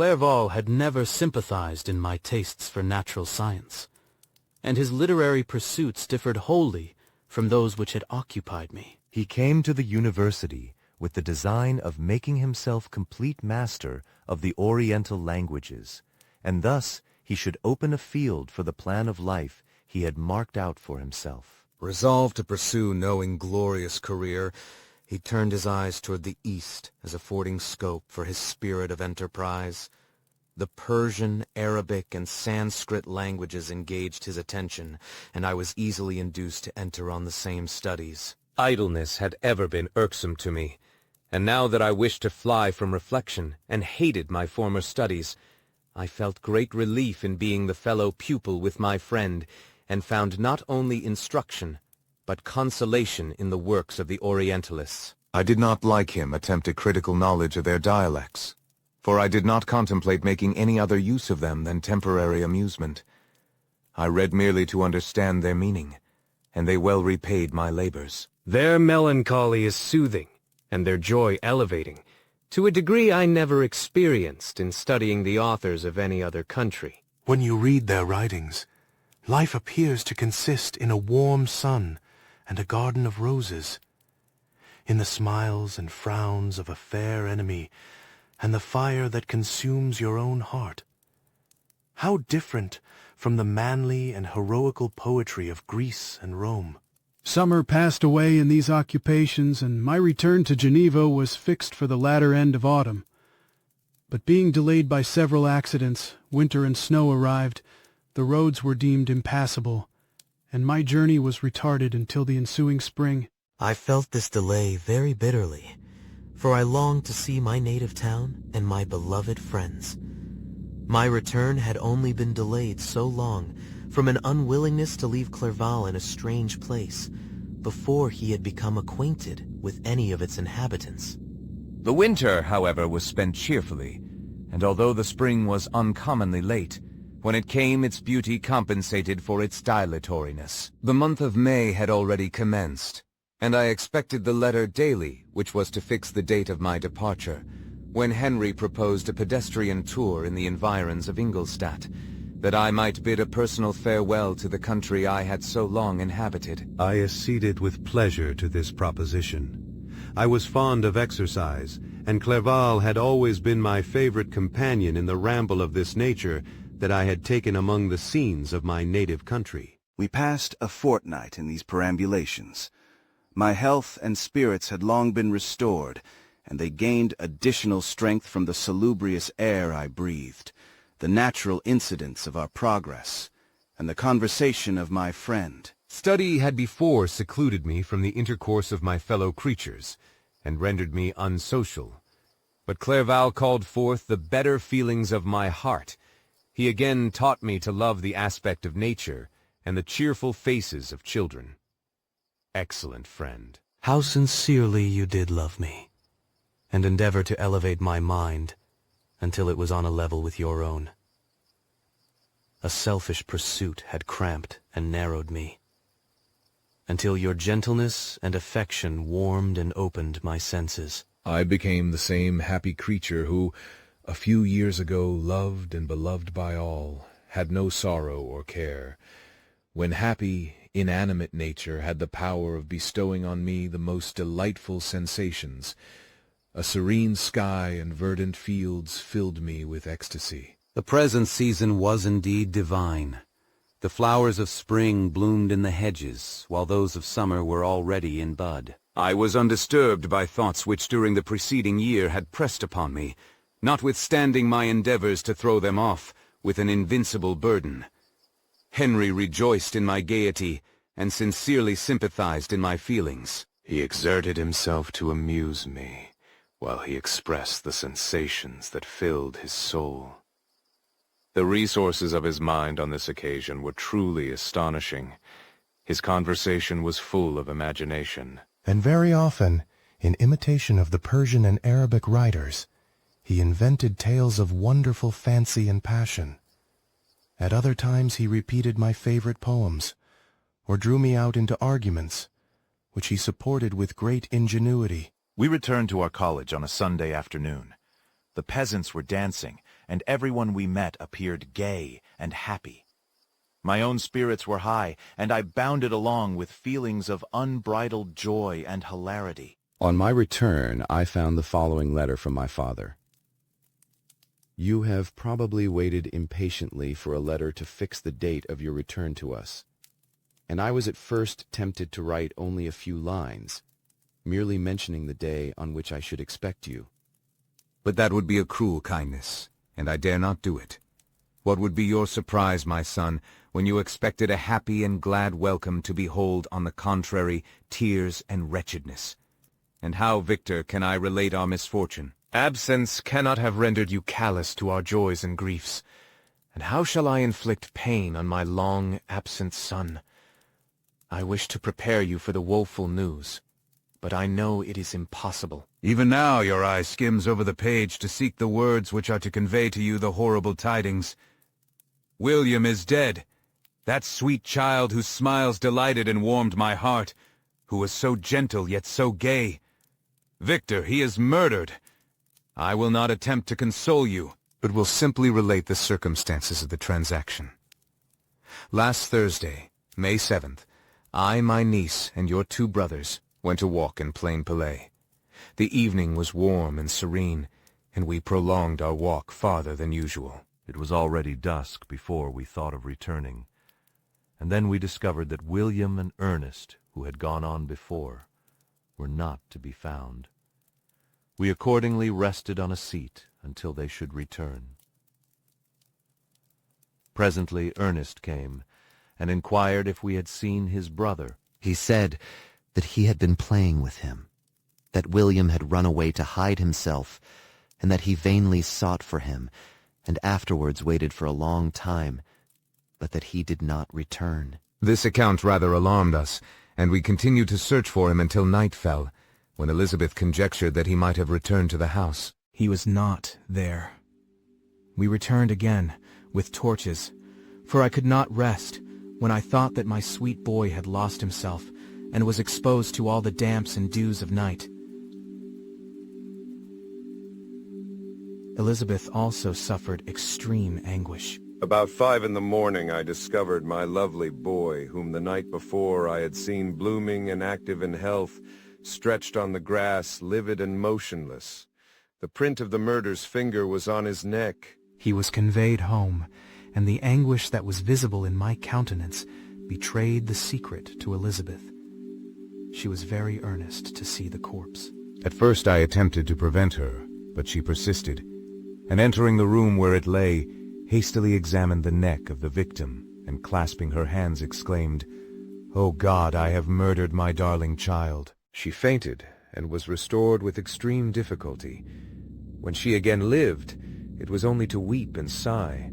Clerval had never sympathized in my tastes for natural science, and his literary pursuits differed wholly from those which had occupied me. He came to the university with the design of making himself complete master of the Oriental languages, and thus he should open a field for the plan of life he had marked out for himself. Resolved to pursue no inglorious career, he turned his eyes toward the east as affording scope for his spirit of enterprise. The Persian, Arabic, and Sanskrit languages engaged his attention, and I was easily induced to enter on the same studies. Idleness had ever been irksome to me, and now that I wished to fly from reflection and hated my former studies, I felt great relief in being the fellow pupil with my friend, and found not only instruction, but consolation in the works of the Orientalists. I did not, like him, attempt a critical knowledge of their dialects, for I did not contemplate making any other use of them than temporary amusement. I read merely to understand their meaning, and they well repaid my labors. Their melancholy is soothing, and their joy elevating, to a degree I never experienced in studying the authors of any other country. When you read their writings, life appears to consist in a warm sun and a garden of roses, in the smiles and frowns of a fair enemy, and the fire that consumes your own heart. How different from the manly and heroical poetry of Greece and Rome. Summer passed away in these occupations, and my return to Geneva was fixed for the latter end of autumn. But being delayed by several accidents, winter and snow arrived, the roads were deemed impassable, and my journey was retarded until the ensuing spring. I felt this delay very bitterly, for I longed to see my native town and my beloved friends. My return had only been delayed so long from an unwillingness to leave Clerval in a strange place before he had become acquainted with any of its inhabitants. The winter, however, was spent cheerfully, and although the spring was uncommonly late, when it came its beauty compensated for its dilatoriness. The month of May had already commenced, and I expected the letter daily, which was to fix the date of my departure, when Henry proposed a pedestrian tour in the environs of Ingolstadt, that I might bid a personal farewell to the country I had so long inhabited. I acceded with pleasure to this proposition. I was fond of exercise, and Clerval had always been my favorite companion in the ramble of this nature that I had taken among the scenes of my native country. We passed a fortnight in these perambulations. My health and spirits had long been restored, and they gained additional strength from the salubrious air I breathed, the natural incidents of our progress, and the conversation of my friend. Study had before secluded me from the intercourse of my fellow creatures, and rendered me unsocial. But Clerval called forth the better feelings of my heart. He again taught me to love the aspect of nature, and the cheerful faces of children. Excellent friend. How sincerely you did love me, and endeavor to elevate my mind until it was on a level with your own. A selfish pursuit had cramped and narrowed me, until your gentleness and affection warmed and opened my senses. I became the same happy creature who, a few years ago, loved and beloved by all, had no sorrow or care, when happy, inanimate nature had the power of bestowing on me the most delightful sensations. A serene sky and verdant fields filled me with ecstasy. The present season was indeed divine. The flowers of spring bloomed in the hedges, while those of summer were already in bud. I was undisturbed by thoughts which during the preceding year had pressed upon me, notwithstanding my endeavors to throw them off with an invincible burden. Henry rejoiced in my gaiety, and sincerely sympathized in my feelings. He exerted himself to amuse me, while he expressed the sensations that filled his soul. The resources of his mind on this occasion were truly astonishing. His conversation was full of imagination. And very often, in imitation of the Persian and Arabic writers, he invented tales of wonderful fancy and passion. At other times he repeated my favorite poems, or drew me out into arguments, which he supported with great ingenuity. We returned to our college on a Sunday afternoon. The peasants were dancing, and everyone we met appeared gay and happy. My own spirits were high, and I bounded along with feelings of unbridled joy and hilarity. On my return, I found the following letter from my father. You have probably waited impatiently for a letter to fix the date of your return to us, and I was at first tempted to write only a few lines, merely mentioning the day on which I should expect you. But that would be a cruel kindness, and I dare not do it. What would be your surprise, my son, when you expected a happy and glad welcome to behold, on the contrary, tears and wretchedness? And how, Victor, can I relate our misfortune? Absence cannot have rendered you callous to our joys and griefs. And how shall I inflict pain on my long absent son? I wish to prepare you for the woeful news, but I know it is impossible. Even now your eye skims over the page to seek the words which are to convey to you the horrible tidings. William is dead, that sweet child whose smiles delighted and warmed my heart, who was so gentle yet so gay. Victor, he is murdered. I will not attempt to console you, but will simply relate the circumstances of the transaction. Last Thursday, May 7th, I, my niece, and your 2 brothers went to walk in Plain Palais. The evening was warm and serene, and we prolonged our walk farther than usual. It was already dusk before we thought of returning, and then we discovered that William and Ernest, who had gone on before, were not to be found. We accordingly rested on a seat until they should return. Presently Ernest came, and inquired if we had seen his brother. He said that he had been playing with him, that William had run away to hide himself, and that he vainly sought for him, and afterwards waited for a long time, but that he did not return. This account rather alarmed us, and we continued to search for him until night fell, when Elizabeth conjectured that he might have returned to the house. He was not there. We returned again, with torches, for I could not rest when I thought that my sweet boy had lost himself, and was exposed to all the damps and dews of night. Elizabeth also suffered extreme anguish. About 5 in the morning I discovered my lovely boy, whom the night before I had seen blooming and active in health, stretched on the grass, livid and motionless. The print of the murder's finger was on his neck. He was conveyed home, and the anguish that was visible in my countenance betrayed the secret to Elizabeth. She was very earnest to see the corpse. At first I attempted to prevent her, but she persisted, and entering the room where it lay, hastily examined the neck of the victim, and clasping her hands exclaimed, "O God, I have murdered my darling child." She fainted, and was restored with extreme difficulty. When she again lived, it was only to weep and sigh.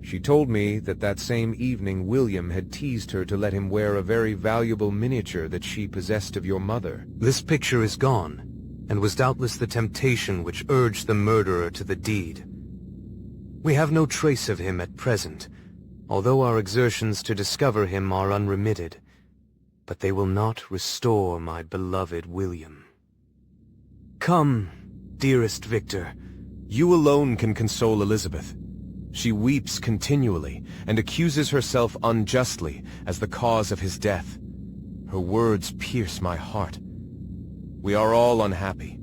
She told me that that same evening William had teased her to let him wear a very valuable miniature that she possessed of your mother. This picture is gone, and was doubtless the temptation which urged the murderer to the deed. We have no trace of him at present, although our exertions to discover him are unremitted, but they will not restore my beloved William. Come, dearest Victor, you alone can console Elizabeth. She weeps continually, and accuses herself unjustly as the cause of his death. Her words pierce my heart. We are all unhappy.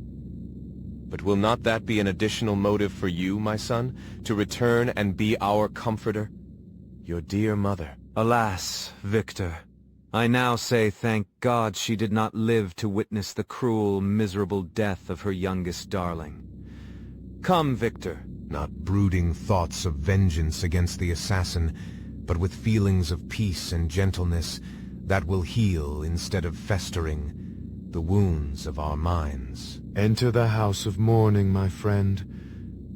But will not that be an additional motive for you, my son, to return and be our comforter? Your dear mother. Alas, Victor, I now say thank God she did not live to witness the cruel, miserable death of her youngest darling. Come, Victor. Not brooding thoughts of vengeance against the assassin, but with feelings of peace and gentleness that will heal instead of festering the wounds of our minds. Enter the house of mourning, my friend,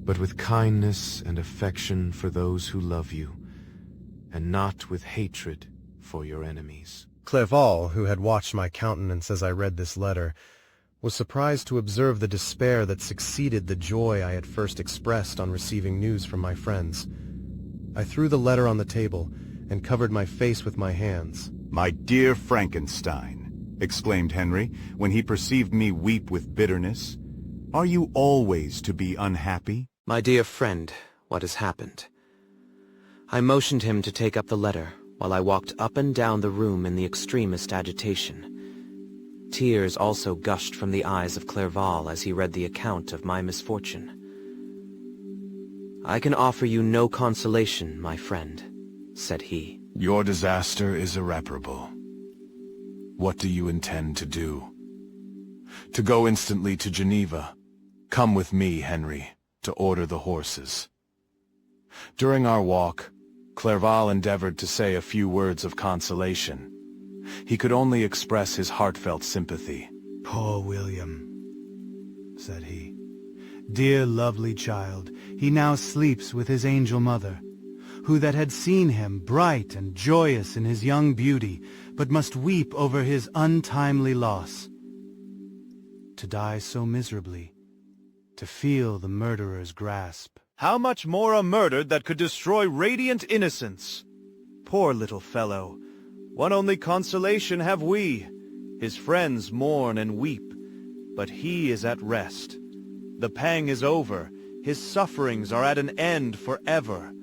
but with kindness and affection for those who love you, and not with hatred for your enemies. Clerval, who had watched my countenance as I read this letter, was surprised to observe the despair that succeeded the joy I had first expressed on receiving news from my friends. I threw the letter on the table and covered my face with my hands. "My dear Frankenstein," exclaimed Henry, when he perceived me weep with bitterness, "are you always to be unhappy?" My dear friend, what has happened. I motioned him to take up the letter, while I walked up and down the room in the extremest agitation. Tears also gushed from the eyes of Clerval as he read the account of my misfortune. "I can offer you no consolation, my friend," said he. "Your disaster is irreparable. What do you intend to do?" "To go instantly to Geneva. Come with me, Henry, to order the horses." During our walk, Clerval endeavored to say a few words of consolation. He could only express his heartfelt sympathy. "Poor William," said he. "Dear lovely child, he now sleeps with his angel mother, who that had seen him bright and joyous in his young beauty, but must weep over his untimely loss. To die so miserably, to feel the murderer's grasp. How much more a murder that could destroy radiant innocence? Poor little fellow, one only consolation have we. His friends mourn and weep, but he is at rest. The pang is over, his sufferings are at an end forever.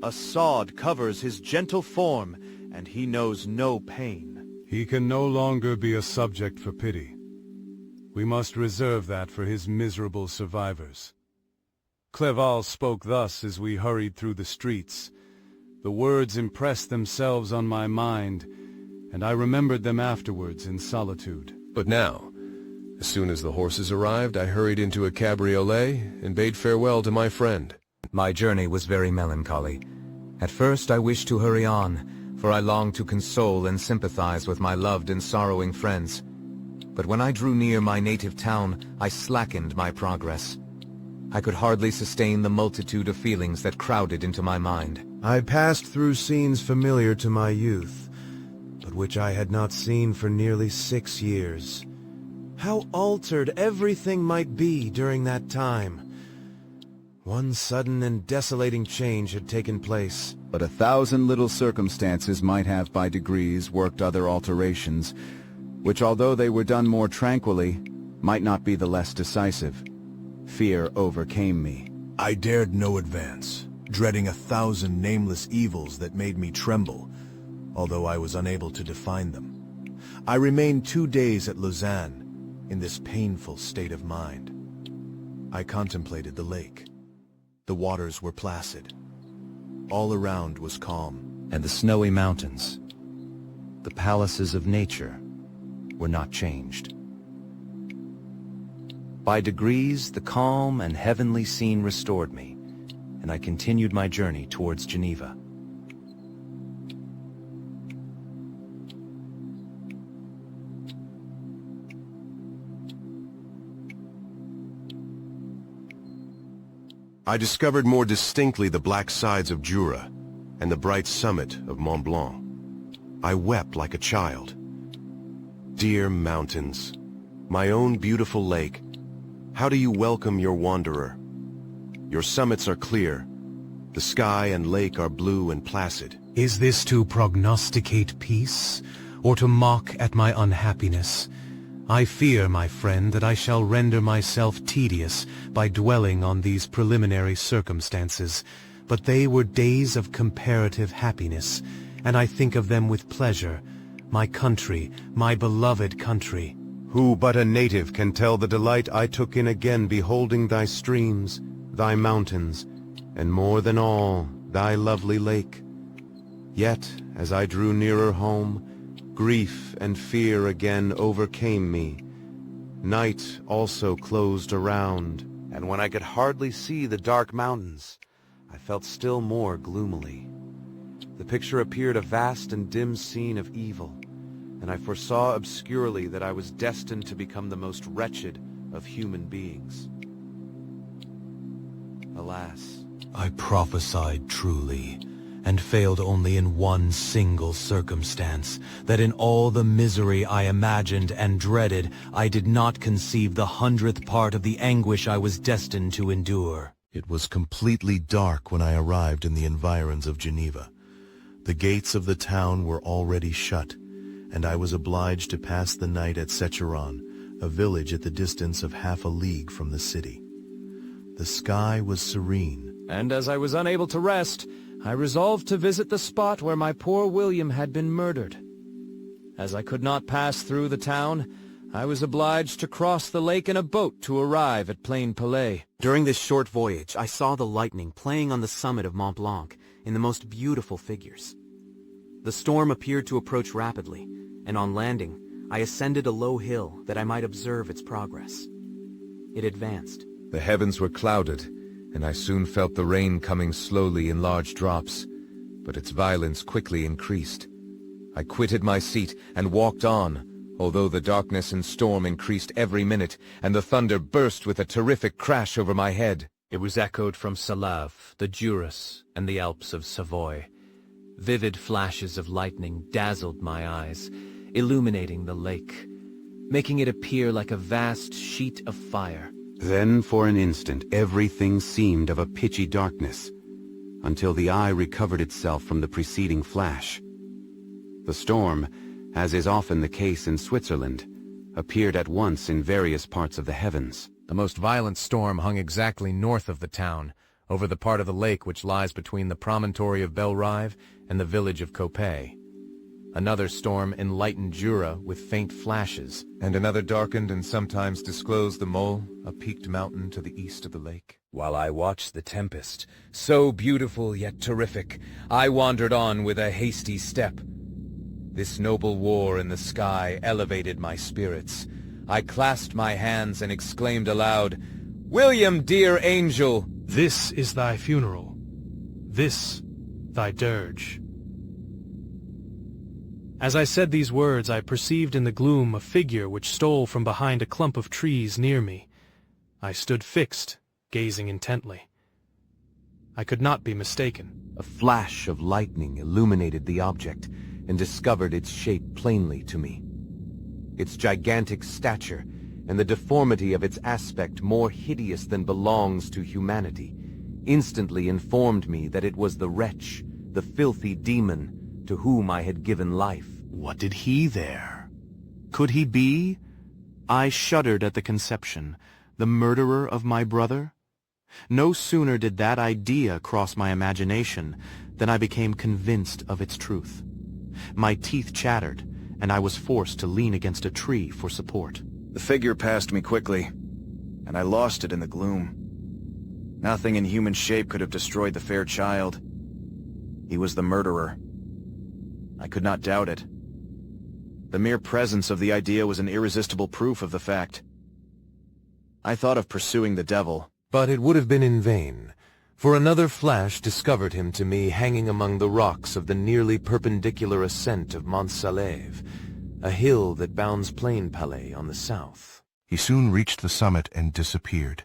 A sod covers his gentle form, and he knows no pain." He can no longer be a subject for pity. We must reserve that for his miserable survivors. Clerval spoke thus as we hurried through the streets. The words impressed themselves on my mind, and I remembered them afterwards in solitude. But now, as soon as the horses arrived, I hurried into a cabriolet and bade farewell to my friend. My journey was very melancholy. At first I wished to hurry on, for I longed to console and sympathize with my loved and sorrowing friends. But when I drew near my native town, I slackened my progress. I could hardly sustain the multitude of feelings that crowded into my mind. I passed through scenes familiar to my youth, but which I had not seen for nearly 6 years. How altered everything might be during that time! One sudden and desolating change had taken place. But 1,000 little circumstances might have by degrees worked other alterations, which although they were done more tranquilly, might not be the less decisive. Fear overcame me. I dared no advance, dreading 1,000 nameless evils that made me tremble, although I was unable to define them. I remained 2 days at Lausanne, in this painful state of mind. I contemplated the lake. The waters were placid. All around was calm. And the snowy mountains, the palaces of nature, were not changed. By degrees, the calm and heavenly scene restored me, and I continued my journey towards Geneva. I discovered more distinctly the black sides of Jura and the bright summit of Mont Blanc. I wept like a child. Dear mountains, my own beautiful lake, how do you welcome your wanderer? Your summits are clear. The sky and lake are blue and placid. Is this to prognosticate peace, or to mock at my unhappiness? I fear, my friend, that I shall render myself tedious by dwelling on these preliminary circumstances, but they were days of comparative happiness, and I think of them with pleasure. My country, my beloved country. Who but a native can tell the delight I took in again beholding thy streams, thy mountains, and more than all, thy lovely lake? Yet, as I drew nearer home, grief and fear again overcame me. Night also closed around, and when I could hardly see the dark mountains, I felt still more gloomily. The picture appeared a vast and dim scene of evil, and I foresaw obscurely that I was destined to become the most wretched of human beings. Alas, I prophesied truly, and failed only in one single circumstance, that in all the misery I imagined and dreaded, I did not conceive the 100th part of the anguish I was destined to endure. It was completely dark when I arrived in the environs of Geneva. The gates of the town were already shut, and I was obliged to pass the night at Secheron, a village at the distance of half a league from the city. The sky was serene, and as I was unable to rest, I resolved to visit the spot where my poor William had been murdered. As I could not pass through the town, I was obliged to cross the lake in a boat to arrive at Plain Palais. During this short voyage, I saw the lightning playing on the summit of Mont Blanc in the most beautiful figures. The storm appeared to approach rapidly, and on landing, I ascended a low hill that I might observe its progress. It advanced. The heavens were clouded, and I soon felt the rain coming slowly in large drops, but its violence quickly increased. I quitted my seat and walked on, although the darkness and storm increased every minute, and the thunder burst with a terrific crash over my head. It was echoed from Salave, the Jurus, and the Alps of Savoy. Vivid flashes of lightning dazzled my eyes, illuminating the lake, making it appear like a vast sheet of fire. Then, for an instant, everything seemed of a pitchy darkness, until the eye recovered itself from the preceding flash. The storm, as is often the case in Switzerland, appeared at once in various parts of the heavens. The most violent storm hung exactly north of the town, over the part of the lake which lies between the promontory of Belle-Rive and the village of Coppet. Another storm enlightened Jura with faint flashes, and another darkened and sometimes disclosed the Mole, a peaked mountain to the east of the lake. While I watched the tempest, so beautiful yet terrific, I wandered on with a hasty step. This noble war in the sky elevated my spirits. I clasped my hands and exclaimed aloud, "William, dear angel!" This is thy funeral, this thy dirge. As I said these words, I perceived in the gloom a figure which stole from behind a clump of trees near me. I stood fixed, gazing intently. I could not be mistaken. A flash of lightning illuminated the object and discovered its shape plainly to me. Its gigantic stature and the deformity of its aspect, more hideous than belongs to humanity, instantly informed me that it was the wretch, the filthy demon, to whom I had given life. What did he there? Could he be? I shuddered at the conception, the murderer of my brother? No sooner did that idea cross my imagination than I became convinced of its truth. My teeth chattered, and I was forced to lean against a tree for support. The figure passed me quickly, and I lost it in the gloom. Nothing in human shape could have destroyed the fair child. He was the murderer. I could not doubt it. The mere presence of the idea was an irresistible proof of the fact. I thought of pursuing the devil. But it would have been in vain, for another flash discovered him to me hanging among the rocks of the nearly perpendicular ascent of Mont Saleve, a hill that bounds Plain Palais on the south. He soon reached the summit and disappeared.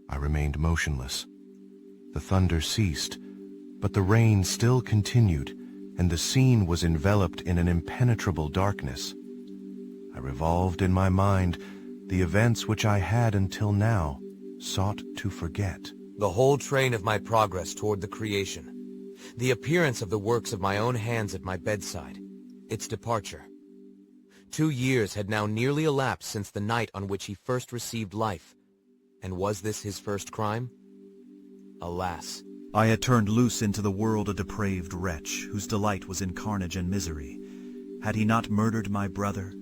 I remained motionless. The thunder ceased, but the rain still continued, and the scene was enveloped in an impenetrable darkness. I revolved in my mind the events which I had until now sought to forget. The whole train of my progress toward the creation, the appearance of the works of my own hands at my bedside, its departure. 2 years had now nearly elapsed since the night on which he first received life, and was this his first crime? Alas! I had turned loose into the world a depraved wretch, whose delight was in carnage and misery. Had he not murdered my brother?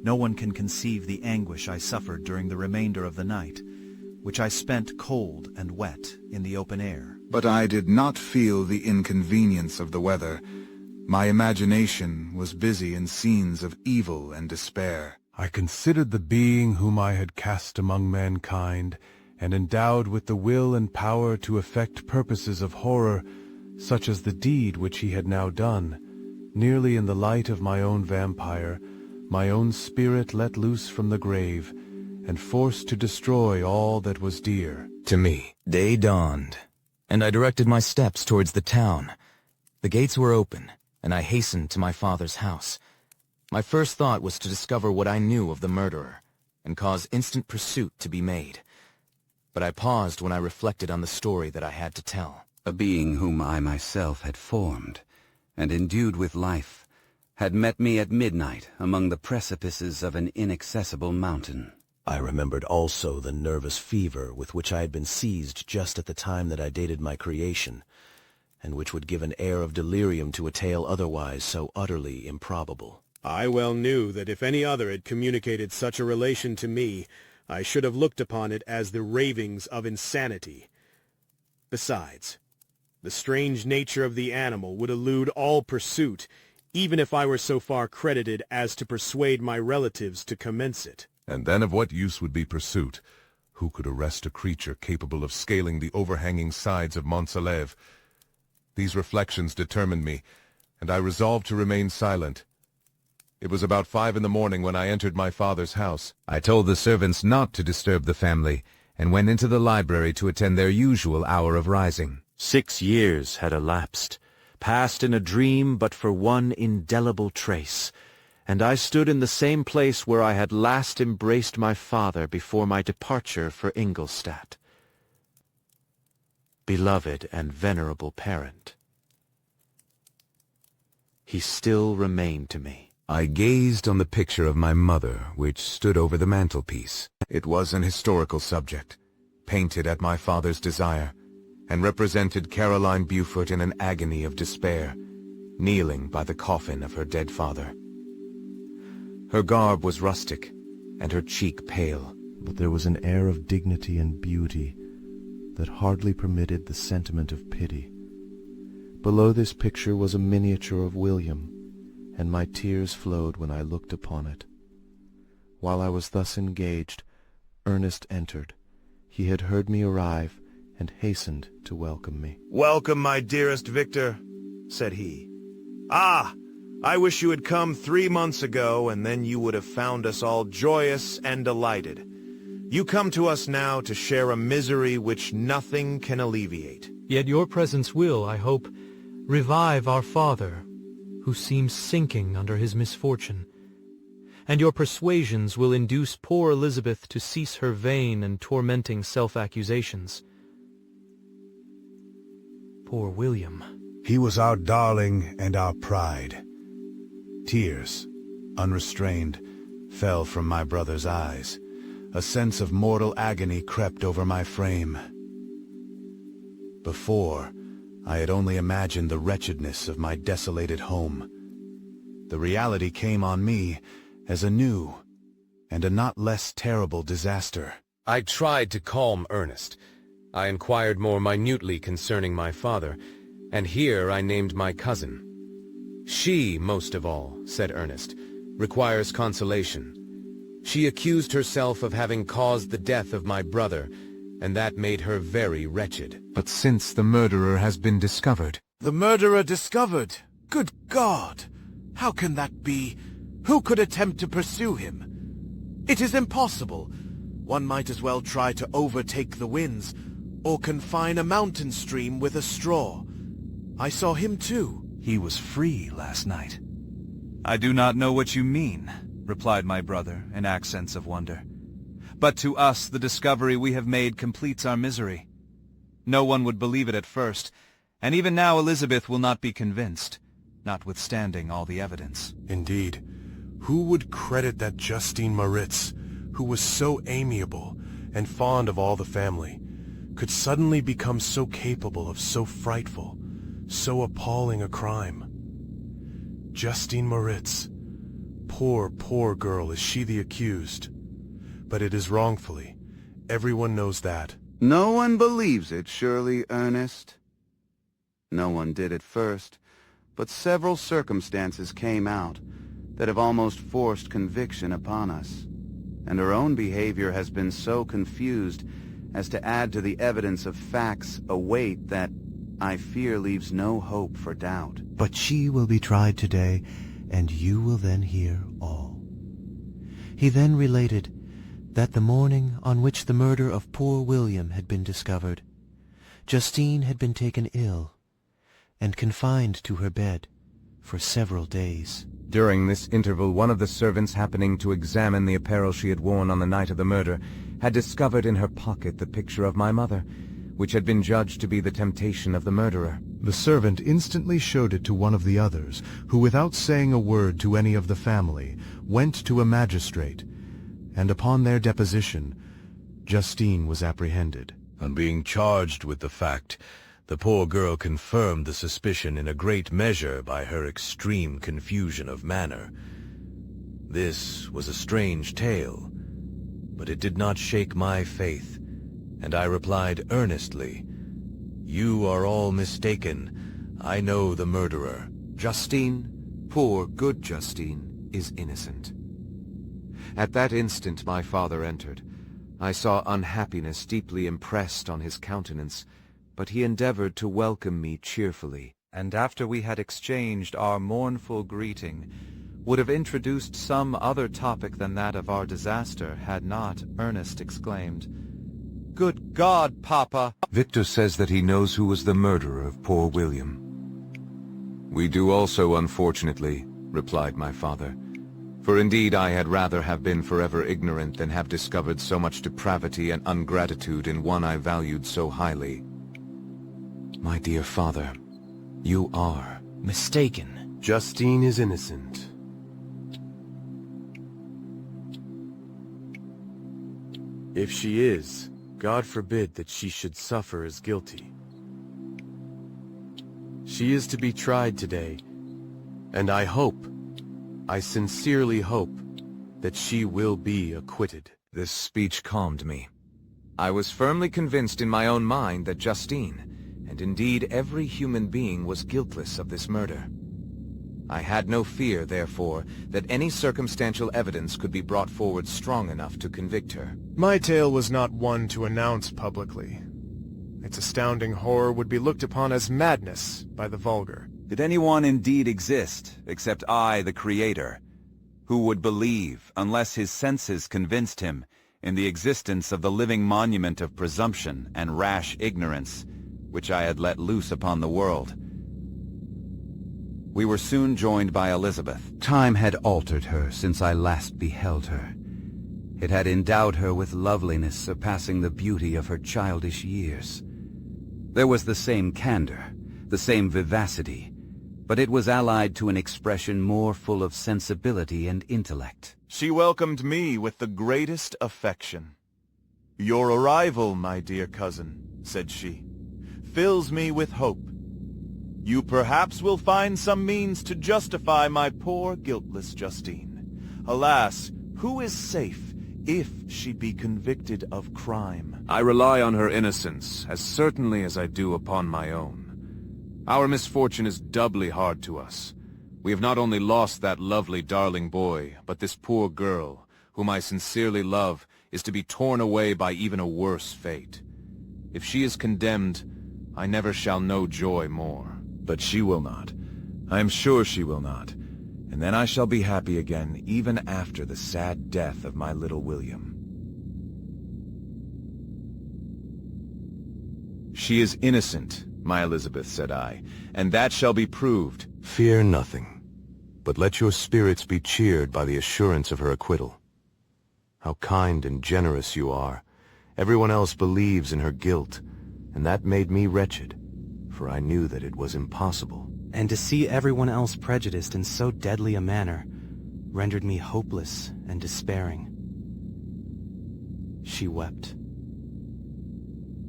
No one can conceive the anguish I suffered during the remainder of the night, which I spent cold and wet in the open air. But I did not feel the inconvenience of the weather. My imagination was busy in scenes of evil and despair. I considered the being whom I had cast among mankind, and endowed with the will and power to effect purposes of horror, such as the deed which he had now done, nearly in the light of my own vampire, my own spirit let loose from the grave, and forced to destroy all that was dear to me. Day dawned, and I directed my steps towards the town. The gates were open, and I hastened to my father's house. My first thought was to discover what I knew of the murderer, and cause instant pursuit to be made. But I paused when I reflected on the story that I had to tell. A being whom I myself had formed, and endued with life, had met me at midnight among the precipices of an inaccessible mountain. I remembered also the nervous fever with which I had been seized just at the time that I dated my creation, and which would give an air of delirium to a tale otherwise so utterly improbable. I well knew that if any other had communicated such a relation to me, I should have looked upon it as the ravings of insanity. Besides, the strange nature of the animal would elude all pursuit, even if I were so far credited as to persuade my relatives to commence it. And then of what use would be pursuit? Who could arrest a creature capable of scaling the overhanging sides of Mont Salève? These reflections determined me, and I resolved to remain silent. It was about 5 in the morning when I entered my father's house. I told the servants not to disturb the family, and went into the library to attend their usual hour of rising. 6 years had elapsed, passed in a dream but for one indelible trace, and I stood in the same place where I had last embraced my father before my departure for Ingolstadt. Beloved and venerable parent, he still remained to me. I gazed on the picture of my mother, which stood over the mantelpiece. It was an historical subject, painted at my father's desire, and represented Caroline Beaufort in an agony of despair, kneeling by the coffin of her dead father. Her garb was rustic, and her cheek pale. But there was an air of dignity and beauty that hardly permitted the sentiment of pity. Below this picture was a miniature of William, and my tears flowed when I looked upon it. While I was thus engaged, Ernest entered. He had heard me arrive, and hastened to welcome me. "Welcome, my dearest Victor," said he. "Ah, I wish you had come 3 months ago, and then you would have found us all joyous and delighted. You come to us now to share a misery which nothing can alleviate. Yet your presence will, I hope, revive our father, who seems sinking under his misfortune, and your persuasions will induce poor Elizabeth to cease her vain and tormenting self-accusations. Poor William. He was our darling and our pride. Tears, unrestrained, fell from my brother's eyes. A sense of mortal agony crept over my frame. Before, I had only imagined the wretchedness of my desolated home. The reality came on me as a new and a not less terrible disaster. I tried to calm Ernest. I inquired more minutely concerning my father, and here I named my cousin. She, most of all, said Ernest, requires consolation. She accused herself of having caused the death of my brother, and that made her very wretched. But since the murderer has been discovered... The murderer discovered? Good God! How can that be? Who could attempt to pursue him? It is impossible. One might as well try to overtake the winds, or confine a mountain stream with a straw. I saw him too. He was free last night. I do not know what you mean, replied my brother in accents of wonder. But to us the discovery we have made completes our misery. No one would believe it at first, and even now Elizabeth will not be convinced, notwithstanding all the evidence. Indeed. Who would credit that Justine Moritz, who was so amiable and fond of all the family, could suddenly become so capable of so frightful, so appalling a crime? Justine Moritz. Poor, poor girl, is she the accused? But it is wrongfully. Everyone knows that. No one believes it, surely, Ernest? No one did at first, but several circumstances came out that have almost forced conviction upon us, and her own behavior has been so confused as to add to the evidence of facts a weight that, I fear, leaves no hope for doubt. But she will be tried today, and you will then hear all. He then related that the morning on which the murder of poor William had been discovered, Justine had been taken ill, and confined to her bed for several days. During this interval, one of the servants, happening to examine the apparel she had worn on the night of the murder, had discovered in her pocket the picture of my mother, which had been judged to be the temptation of the murderer. The servant instantly showed it to one of the others, who without saying a word to any of the family, went to a magistrate, and upon their deposition, Justine was apprehended. On being charged with the fact, the poor girl confirmed the suspicion in a great measure by her extreme confusion of manner. This was a strange tale, but it did not shake my faith, and I replied earnestly, "You are all mistaken. I know the murderer." Justine, poor good Justine, is innocent. At that instant my father entered. I saw unhappiness deeply impressed on his countenance, but he endeavored to welcome me cheerfully, and after we had exchanged our mournful greeting, would have introduced some other topic than that of our disaster, had not Ernest exclaimed, "Good God, Papa!" Victor says that he knows who was the murderer of poor William. "We do also, unfortunately," replied my father. "For indeed I had rather have been forever ignorant than have discovered so much depravity and ungratitude in one I valued so highly." My dear father, you are mistaken. Justine is innocent. If she is, God forbid that she should suffer as guilty. She is to be tried today, and I sincerely hope, that she will be acquitted. This speech calmed me. I was firmly convinced in my own mind that Justine, and indeed every human being, was guiltless of this murder. I had no fear, therefore, that any circumstantial evidence could be brought forward strong enough to convict her. My tale was not one to announce publicly. Its astounding horror would be looked upon as madness by the vulgar. Did anyone indeed exist, except I, the Creator, who would believe, unless his senses convinced him, in the existence of the living monument of presumption and rash ignorance, which I had let loose upon the world? We were soon joined by Elizabeth. Time had altered her since I last beheld her. It had endowed her with loveliness surpassing the beauty of her childish years. There was the same candor, the same vivacity, but it was allied to an expression more full of sensibility and intellect. She welcomed me with the greatest affection. "Your arrival, my dear cousin," said she, "fills me with hope. You perhaps will find some means to justify my poor guiltless Justine. Alas, who is safe if she be convicted of crime?" I rely on her innocence as certainly as I do upon my own. Our misfortune is doubly hard to us. We have not only lost that lovely darling boy, but this poor girl, whom I sincerely love, is to be torn away by even a worse fate. If she is condemned, I never shall know joy more. But she will not. I am sure she will not. And then I shall be happy again, even after the sad death of my little William. "She is innocent, my Elizabeth," said I, "and that shall be proved." Fear nothing, but let your spirits be cheered by the assurance of her acquittal. How kind and generous you are. Everyone else believes in her guilt, and that made me wretched, for I knew that it was impossible. And to see everyone else prejudiced in so deadly a manner rendered me hopeless and despairing. She wept.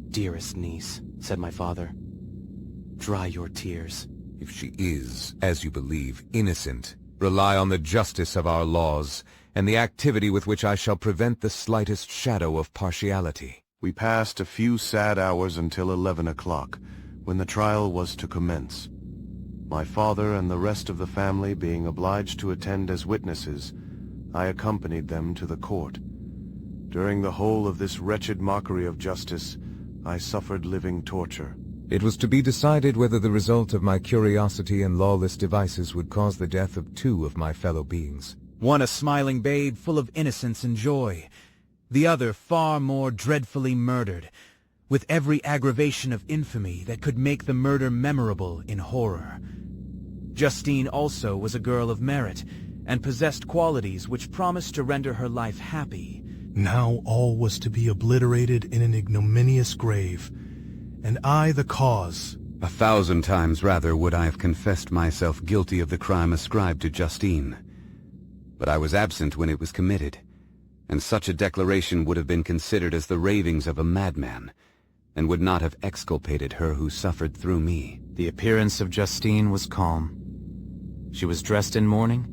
"Dearest niece," said my father, "dry your tears." If she is, as you believe, innocent, rely on the justice of our laws, and the activity with which I shall prevent the slightest shadow of partiality. We passed a few sad hours until 11 o'clock, when the trial was to commence. My father and the rest of the family being obliged to attend as witnesses, I accompanied them to the court. During the whole of this wretched mockery of justice, I suffered living torture. It was to be decided whether the result of my curiosity and lawless devices would cause the death of 2 of my fellow beings. One a smiling babe full of innocence and joy, the other far more dreadfully murdered, with every aggravation of infamy that could make the murder memorable in horror. Justine also was a girl of merit, and possessed qualities which promised to render her life happy. Now all was to be obliterated in an ignominious grave, and I the cause. 1,000 times rather would I have confessed myself guilty of the crime ascribed to Justine. But I was absent when it was committed, and such a declaration would have been considered as the ravings of a madman, and would not have exculpated her who suffered through me. The appearance of Justine was calm. She was dressed in mourning,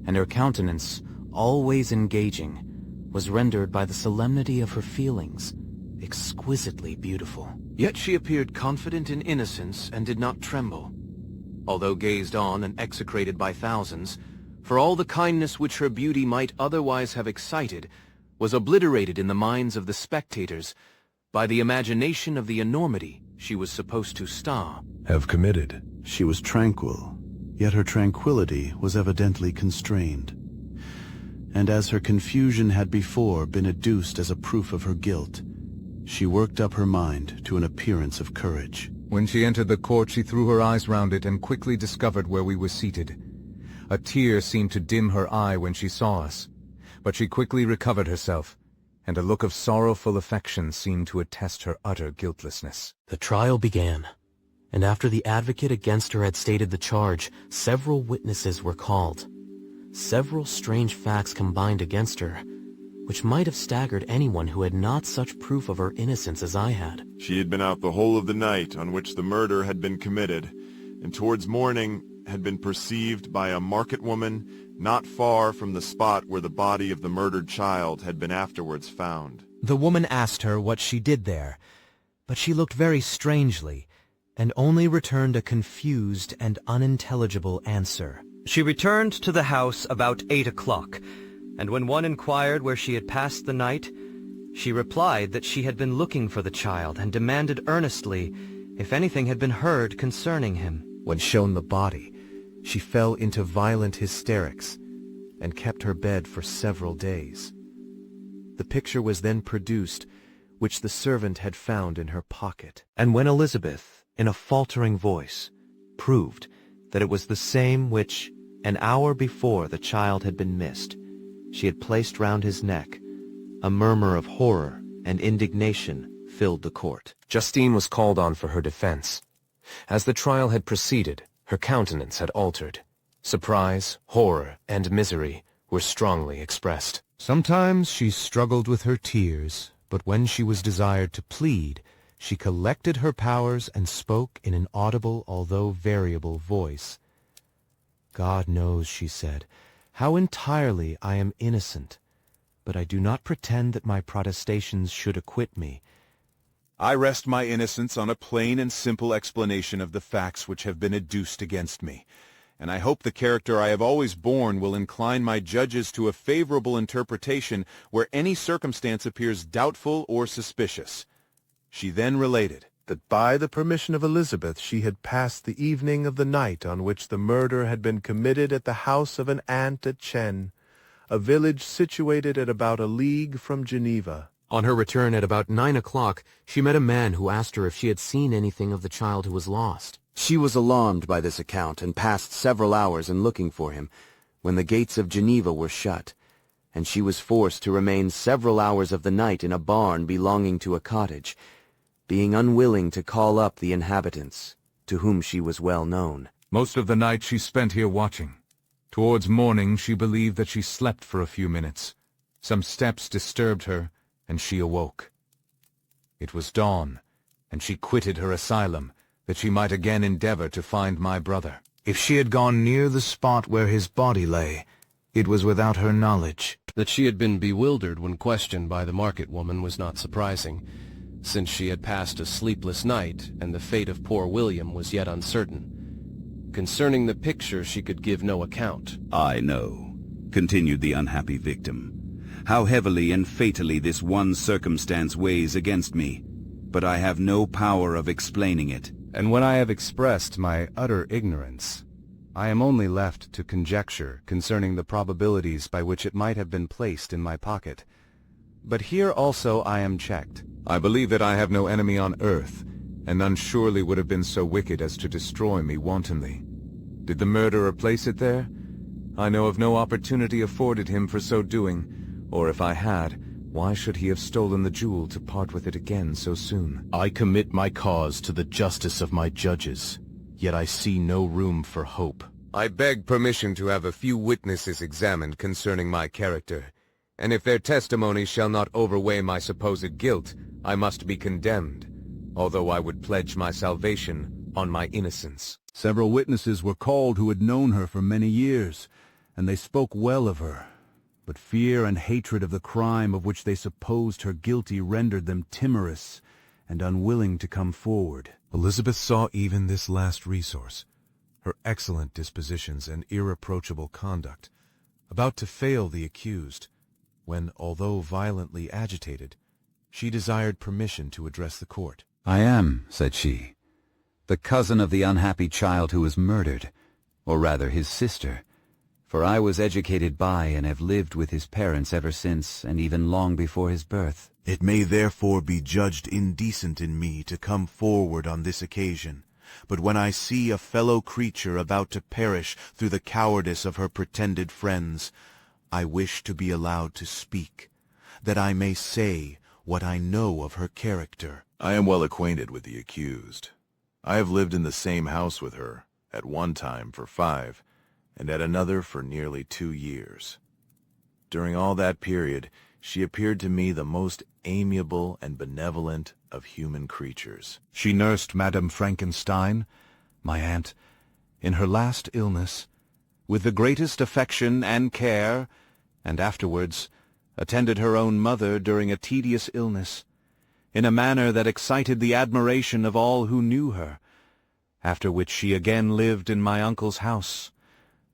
and her countenance, always engaging, was rendered by the solemnity of her feelings exquisitely beautiful. Yet she appeared confident in innocence and did not tremble. Although gazed on and execrated by thousands, for all the kindness which her beauty might otherwise have excited was obliterated in the minds of the spectators by the imagination of the enormity she was supposed to star. Have committed. She was tranquil, yet her tranquility was evidently constrained. And as her confusion had before been adduced as a proof of her guilt, she worked up her mind to an appearance of courage. When she entered the court, she threw her eyes round it and quickly discovered where we were seated. A tear seemed to dim her eye when she saw us, but she quickly recovered herself, and a look of sorrowful affection seemed to attest her utter guiltlessness. The trial began, and after the advocate against her had stated the charge, several witnesses were called. Several strange facts combined against her, which might have staggered anyone who had not such proof of her innocence as I had. She had been out the whole of the night on which the murder had been committed, and towards morning had been perceived by a market woman not far from the spot where the body of the murdered child had been afterwards found. The woman asked her what she did there, but she looked very strangely, and only returned a confused and unintelligible answer. She returned to the house about 8 o'clock, and when one inquired where she had passed the night, she replied that she had been looking for the child and demanded earnestly if anything had been heard concerning him. When shown the body, she fell into violent hysterics and kept her bed for several days. The picture was then produced, which the servant had found in her pocket. And when Elizabeth, in a faltering voice, proved that it was the same which, an hour before the child had been missed, she had placed round his neck, a murmur of horror and indignation filled the court. Justine was called on for her defense. As the trial had proceeded, her countenance had altered. Surprise, horror, and misery were strongly expressed. Sometimes she struggled with her tears, but when she was desired to plead, she collected her powers and spoke in an audible although variable voice. God knows, she said, how entirely I am innocent, but I do not pretend that my protestations should acquit me. I rest my innocence on a plain and simple explanation of the facts which have been adduced against me, and I hope the character I have always borne will incline my judges to a favorable interpretation where any circumstance appears doubtful or suspicious. She then related that by the permission of Elizabeth she had passed the evening of the night on which the murder had been committed at the house of an aunt at Chen, a village situated at about a league from Geneva. On her return at about 9 o'clock, she met a man who asked her if she had seen anything of the child who was lost. She was alarmed by this account and passed several hours in looking for him, when the gates of Geneva were shut, and she was forced to remain several hours of the night in a barn belonging to a cottage, being unwilling to call up the inhabitants, to whom she was well known. Most of the night she spent here watching. Towards morning she believed that she slept for a few minutes. Some steps disturbed her, and she awoke. It was dawn, and she quitted her asylum, that she might again endeavor to find my brother. If she had gone near the spot where his body lay, it was without her knowledge. That she had been bewildered when questioned by the market woman was not surprising, since she had passed a sleepless night, and the fate of poor William was yet uncertain. Concerning the picture she could give no account. I know, continued the unhappy victim, how heavily and fatally this one circumstance weighs against me, but I have no power of explaining it. And when I have expressed my utter ignorance, I am only left to conjecture concerning the probabilities by which it might have been placed in my pocket. But here also I am checked. I believe that I have no enemy on earth, and none surely would have been so wicked as to destroy me wantonly. Did the murderer place it there? I know of no opportunity afforded him for so doing, or if I had, why should he have stolen the jewel to part with it again so soon? I commit my cause to the justice of my judges, yet I see no room for hope. I beg permission to have a few witnesses examined concerning my character, and if their testimony shall not overweigh my supposed guilt, I must be condemned, although I would pledge my salvation on my innocence. Several witnesses were called who had known her for many years, and they spoke well of her. But fear and hatred of the crime of which they supposed her guilty rendered them timorous and unwilling to come forward. Elizabeth saw even this last resource, her excellent dispositions and irreproachable conduct, about to fail the accused, when, although violently agitated, she desired permission to address the court. "I am," said she, "the cousin of the unhappy child who was murdered, or rather his sister, for I was educated by and have lived with his parents ever since, and even long before his birth. It may therefore be judged indecent in me to come forward on this occasion, but when I see a fellow creature about to perish through the cowardice of her pretended friends, I wish to be allowed to speak, that I may say what I know of her character." I am well acquainted with the accused. I have lived in the same house with her, at one time for 5, and at another for nearly 2 years. During all that period, she appeared to me the most amiable and benevolent of human creatures. She nursed Madame Frankenstein, my aunt, in her last illness, with the greatest affection and care, and afterwards attended her own mother during a tedious illness, in a manner that excited the admiration of all who knew her, after which she again lived in my uncle's house,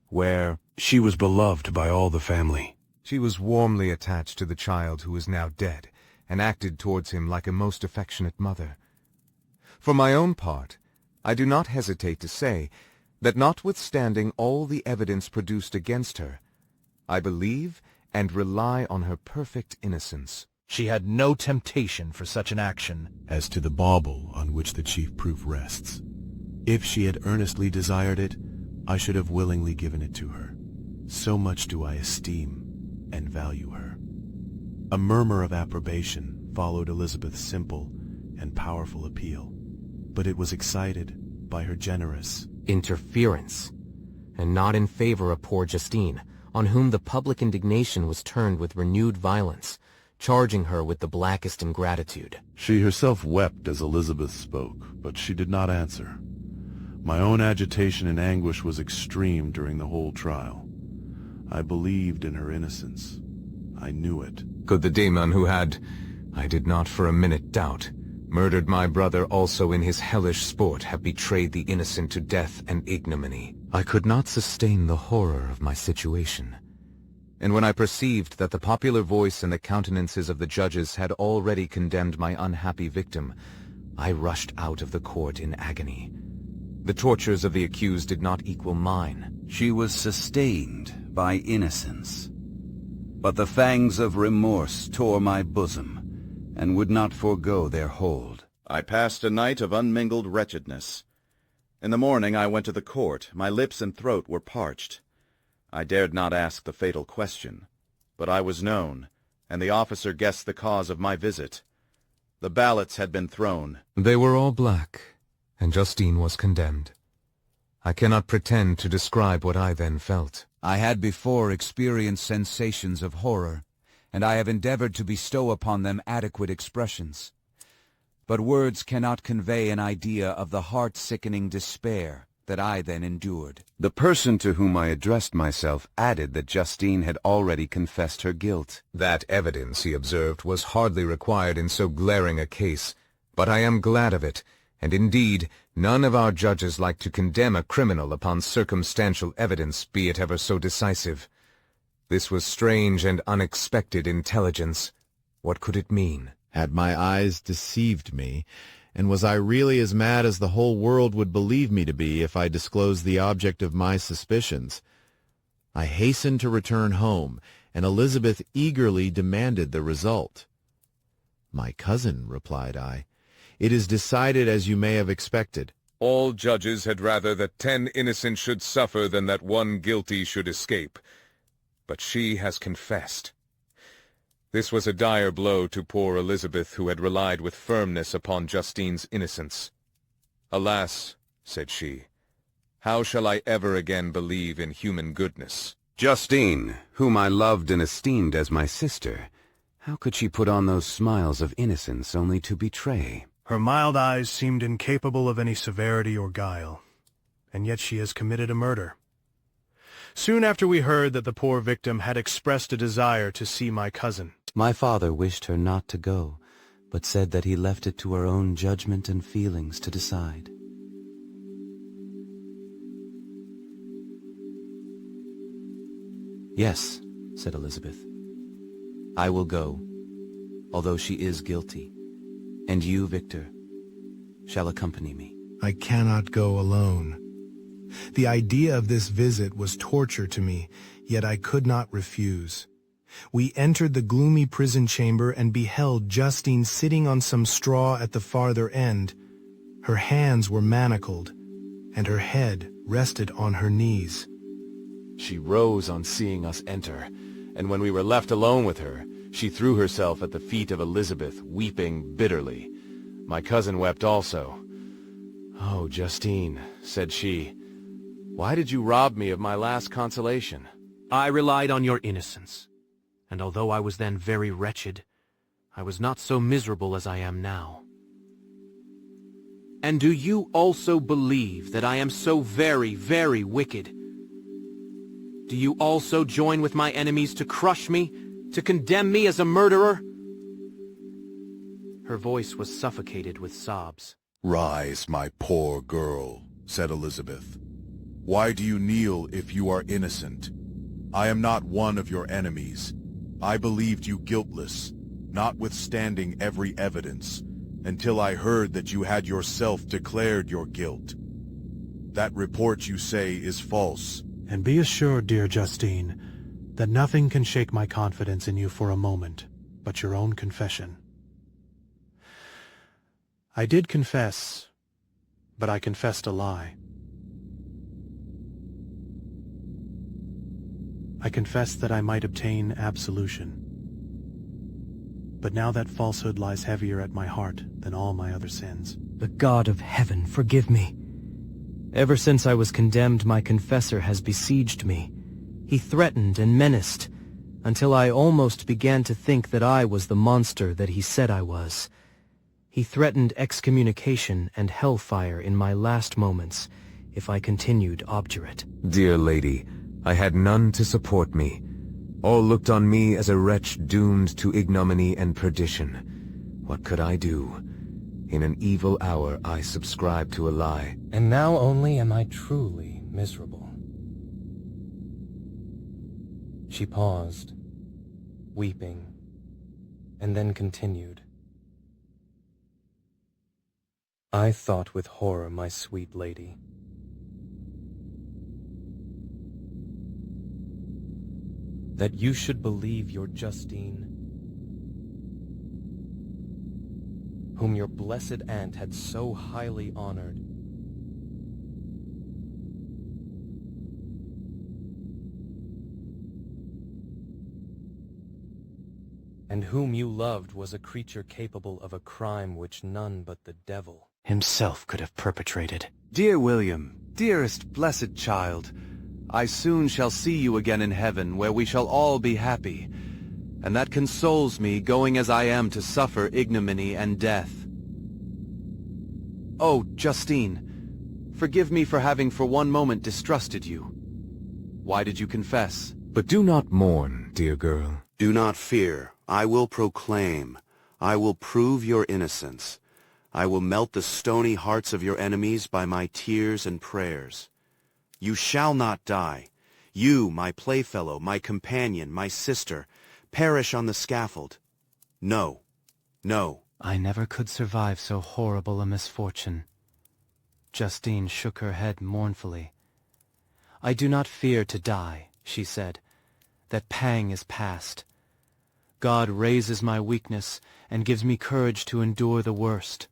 where she was beloved by all the family. She was warmly attached to the child who is now dead, and acted towards him like a most affectionate mother. For my own part, I do not hesitate to say that notwithstanding all the evidence produced against her, I believe and rely on her perfect innocence. She had no temptation for such an action. As to the bauble on which the chief proof rests, if she had earnestly desired it, I should have willingly given it to her. So much do I esteem and value her. A murmur of approbation followed Elizabeth's simple and powerful appeal, but it was excited by her generous interference, and not in favor of poor Justine, on whom the public indignation was turned with renewed violence, charging her with the blackest ingratitude. She herself wept as Elizabeth spoke, but she did not answer. My own agitation and anguish was extreme during the whole trial. I believed in her innocence. I knew it. Could the demon who had, I did not for a minute doubt, murdered my brother also in his hellish sport have betrayed the innocent to death and ignominy? I could not sustain the horror of my situation. And when I perceived that the popular voice and the countenances of the judges had already condemned my unhappy victim, I rushed out of the court in agony. The tortures of the accused did not equal mine. She was sustained by innocence, but the fangs of remorse tore my bosom, and would not forego their hold. I passed a night of unmingled wretchedness. In the morning I went to the court. My lips and throat were parched. I dared not ask the fatal question, but I was known, and the officer guessed the cause of my visit. The ballots had been thrown. They were all black, and Justine was condemned. I cannot pretend to describe what I then felt. I had before experienced sensations of horror, and I have endeavored to bestow upon them adequate expressions. But words cannot convey an idea of the heart-sickening despair that I then endured. The person to whom I addressed myself added that Justine had already confessed her guilt. That evidence, he observed, was hardly required in so glaring a case, but I am glad of it, and indeed none of our judges like to condemn a criminal upon circumstantial evidence, be it ever so decisive. This was strange and unexpected intelligence. What could it mean? Had my eyes deceived me, and was I really as mad as the whole world would believe me to be if I disclosed the object of my suspicions? I hastened to return home, and Elizabeth eagerly demanded the result. "My cousin," replied I, "it is decided as you may have expected." All judges had rather that 10 innocent should suffer than that 1 guilty should escape. But she has confessed. This was a dire blow to poor Elizabeth, who had relied with firmness upon Justine's innocence. "Alas," said she, "how shall I ever again believe in human goodness?" Justine, whom I loved and esteemed as my sister, how could she put on those smiles of innocence only to betray? Her mild eyes seemed incapable of any severity or guile, and yet she has committed a murder. Soon after we heard that the poor victim had expressed a desire to see my cousin. My father wished her not to go, but said that he left it to her own judgment and feelings to decide. Yes, said Elizabeth. I will go, although she is guilty, and you, Victor, shall accompany me. I cannot go alone. The idea of this visit was torture to me, yet I could not refuse. We entered the gloomy prison chamber and beheld Justine sitting on some straw at the farther end. Her hands were manacled, and her head rested on her knees. She rose on seeing us enter, and when we were left alone with her, she threw herself at the feet of Elizabeth, weeping bitterly. My cousin wept also. "Oh, Justine," said she, "why did you rob me of my last consolation?" I relied on your innocence, and although I was then very wretched, I was not so miserable as I am now. And do you also believe that I am so very, very wicked? Do you also join with my enemies to crush me, to condemn me as a murderer? Her voice was suffocated with sobs. "Rise, my poor girl," said Elizabeth. "Why do you kneel if you are innocent? I am not one of your enemies. I believed you guiltless, notwithstanding every evidence, until I heard that you had yourself declared your guilt. That report, you say, is false. And be assured, dear Justine, that nothing can shake my confidence in you for a moment, but your own confession. I did confess, but I confessed a lie. I confessed that I might obtain absolution. But now that falsehood lies heavier at my heart than all my other sins. The God of heaven, forgive me. Ever since I was condemned, my confessor has besieged me. He threatened and menaced, until I almost began to think that I was the monster that he said I was. He threatened excommunication and hellfire in my last moments if I continued obdurate. Dear lady, I had none to support me. All looked on me as a wretch doomed to ignominy and perdition. What could I do? In an evil hour I subscribed to a lie. And now only am I truly miserable. She paused, weeping, and then continued. I thought with horror, my sweet lady, that you should believe your Justine, whom your blessed aunt had so highly honored, and whom you loved was a creature capable of a crime which none but the devil himself could have perpetrated. Dear William, dearest blessed child, I soon shall see you again in heaven, where we shall all be happy, and that consoles me, going as I am to suffer ignominy and death. Oh, Justine, forgive me for having for one moment distrusted you. Why did you confess? But do not mourn, dear girl. Do not fear. I will proclaim. I will prove your innocence. I will melt the stony hearts of your enemies by my tears and prayers. You shall not die. You, my playfellow, my companion, my sister, perish on the scaffold. No, no. I never could survive so horrible a misfortune. Justine shook her head mournfully. I do not fear to die, she said. That pang is past. God raises my weakness and gives me courage to endure the worst.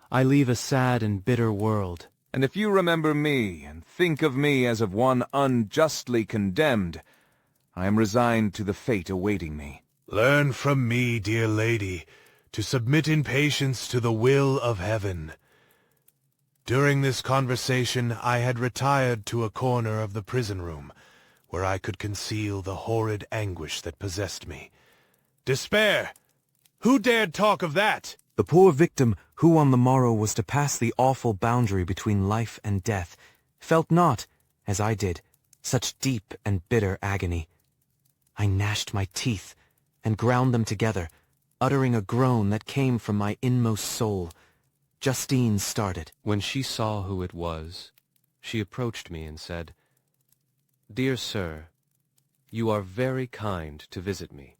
I leave a sad and bitter world. And if you remember me, and think of me as of one unjustly condemned, I am resigned to the fate awaiting me. Learn from me, dear lady, to submit in patience to the will of heaven. During this conversation I had retired to a corner of the prison room, where I could conceal the horrid anguish that possessed me. Despair! Who dared talk of that? The poor victim, who on the morrow was to pass the awful boundary between life and death, felt not, as I did, such deep and bitter agony. I gnashed my teeth and ground them together, uttering a groan that came from my inmost soul. Justine started. When she saw who it was, she approached me and said, "Dear sir, you are very kind to visit me.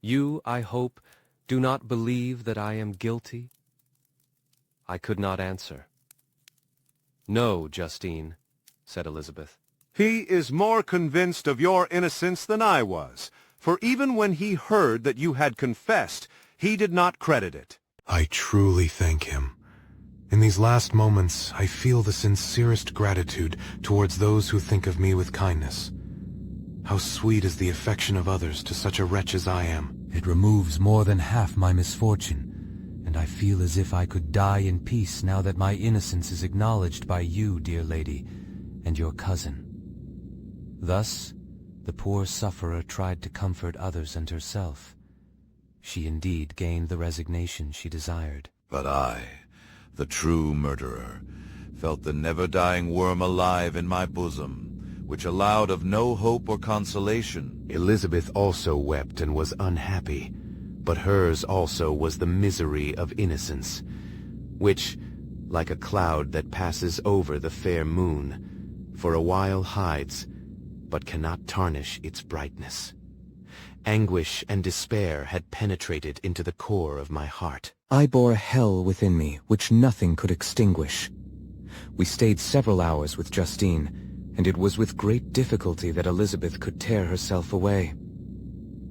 You, I hope, do not believe that I am guilty?" I could not answer. "No, Justine," said Elizabeth. He is more convinced of your innocence than I was, for even when he heard that you had confessed, he did not credit it. I truly thank him. In these last moments, I feel the sincerest gratitude towards those who think of me with kindness. How sweet is the affection of others to such a wretch as I am. It removes more than half my misfortune, and I feel as if I could die in peace now that my innocence is acknowledged by you, dear lady, and your cousin. Thus, the poor sufferer tried to comfort others and herself. She indeed gained the resignation she desired. But I, the true murderer, felt the never-dying worm alive in my bosom, which allowed of no hope or consolation. Elizabeth also wept and was unhappy, but hers also was the misery of innocence, which, like a cloud that passes over the fair moon, for a while hides, but cannot tarnish its brightness. Anguish and despair had penetrated into the core of my heart. I bore a hell within me which nothing could extinguish. We stayed several hours with Justine, and it was with great difficulty that Elizabeth could tear herself away.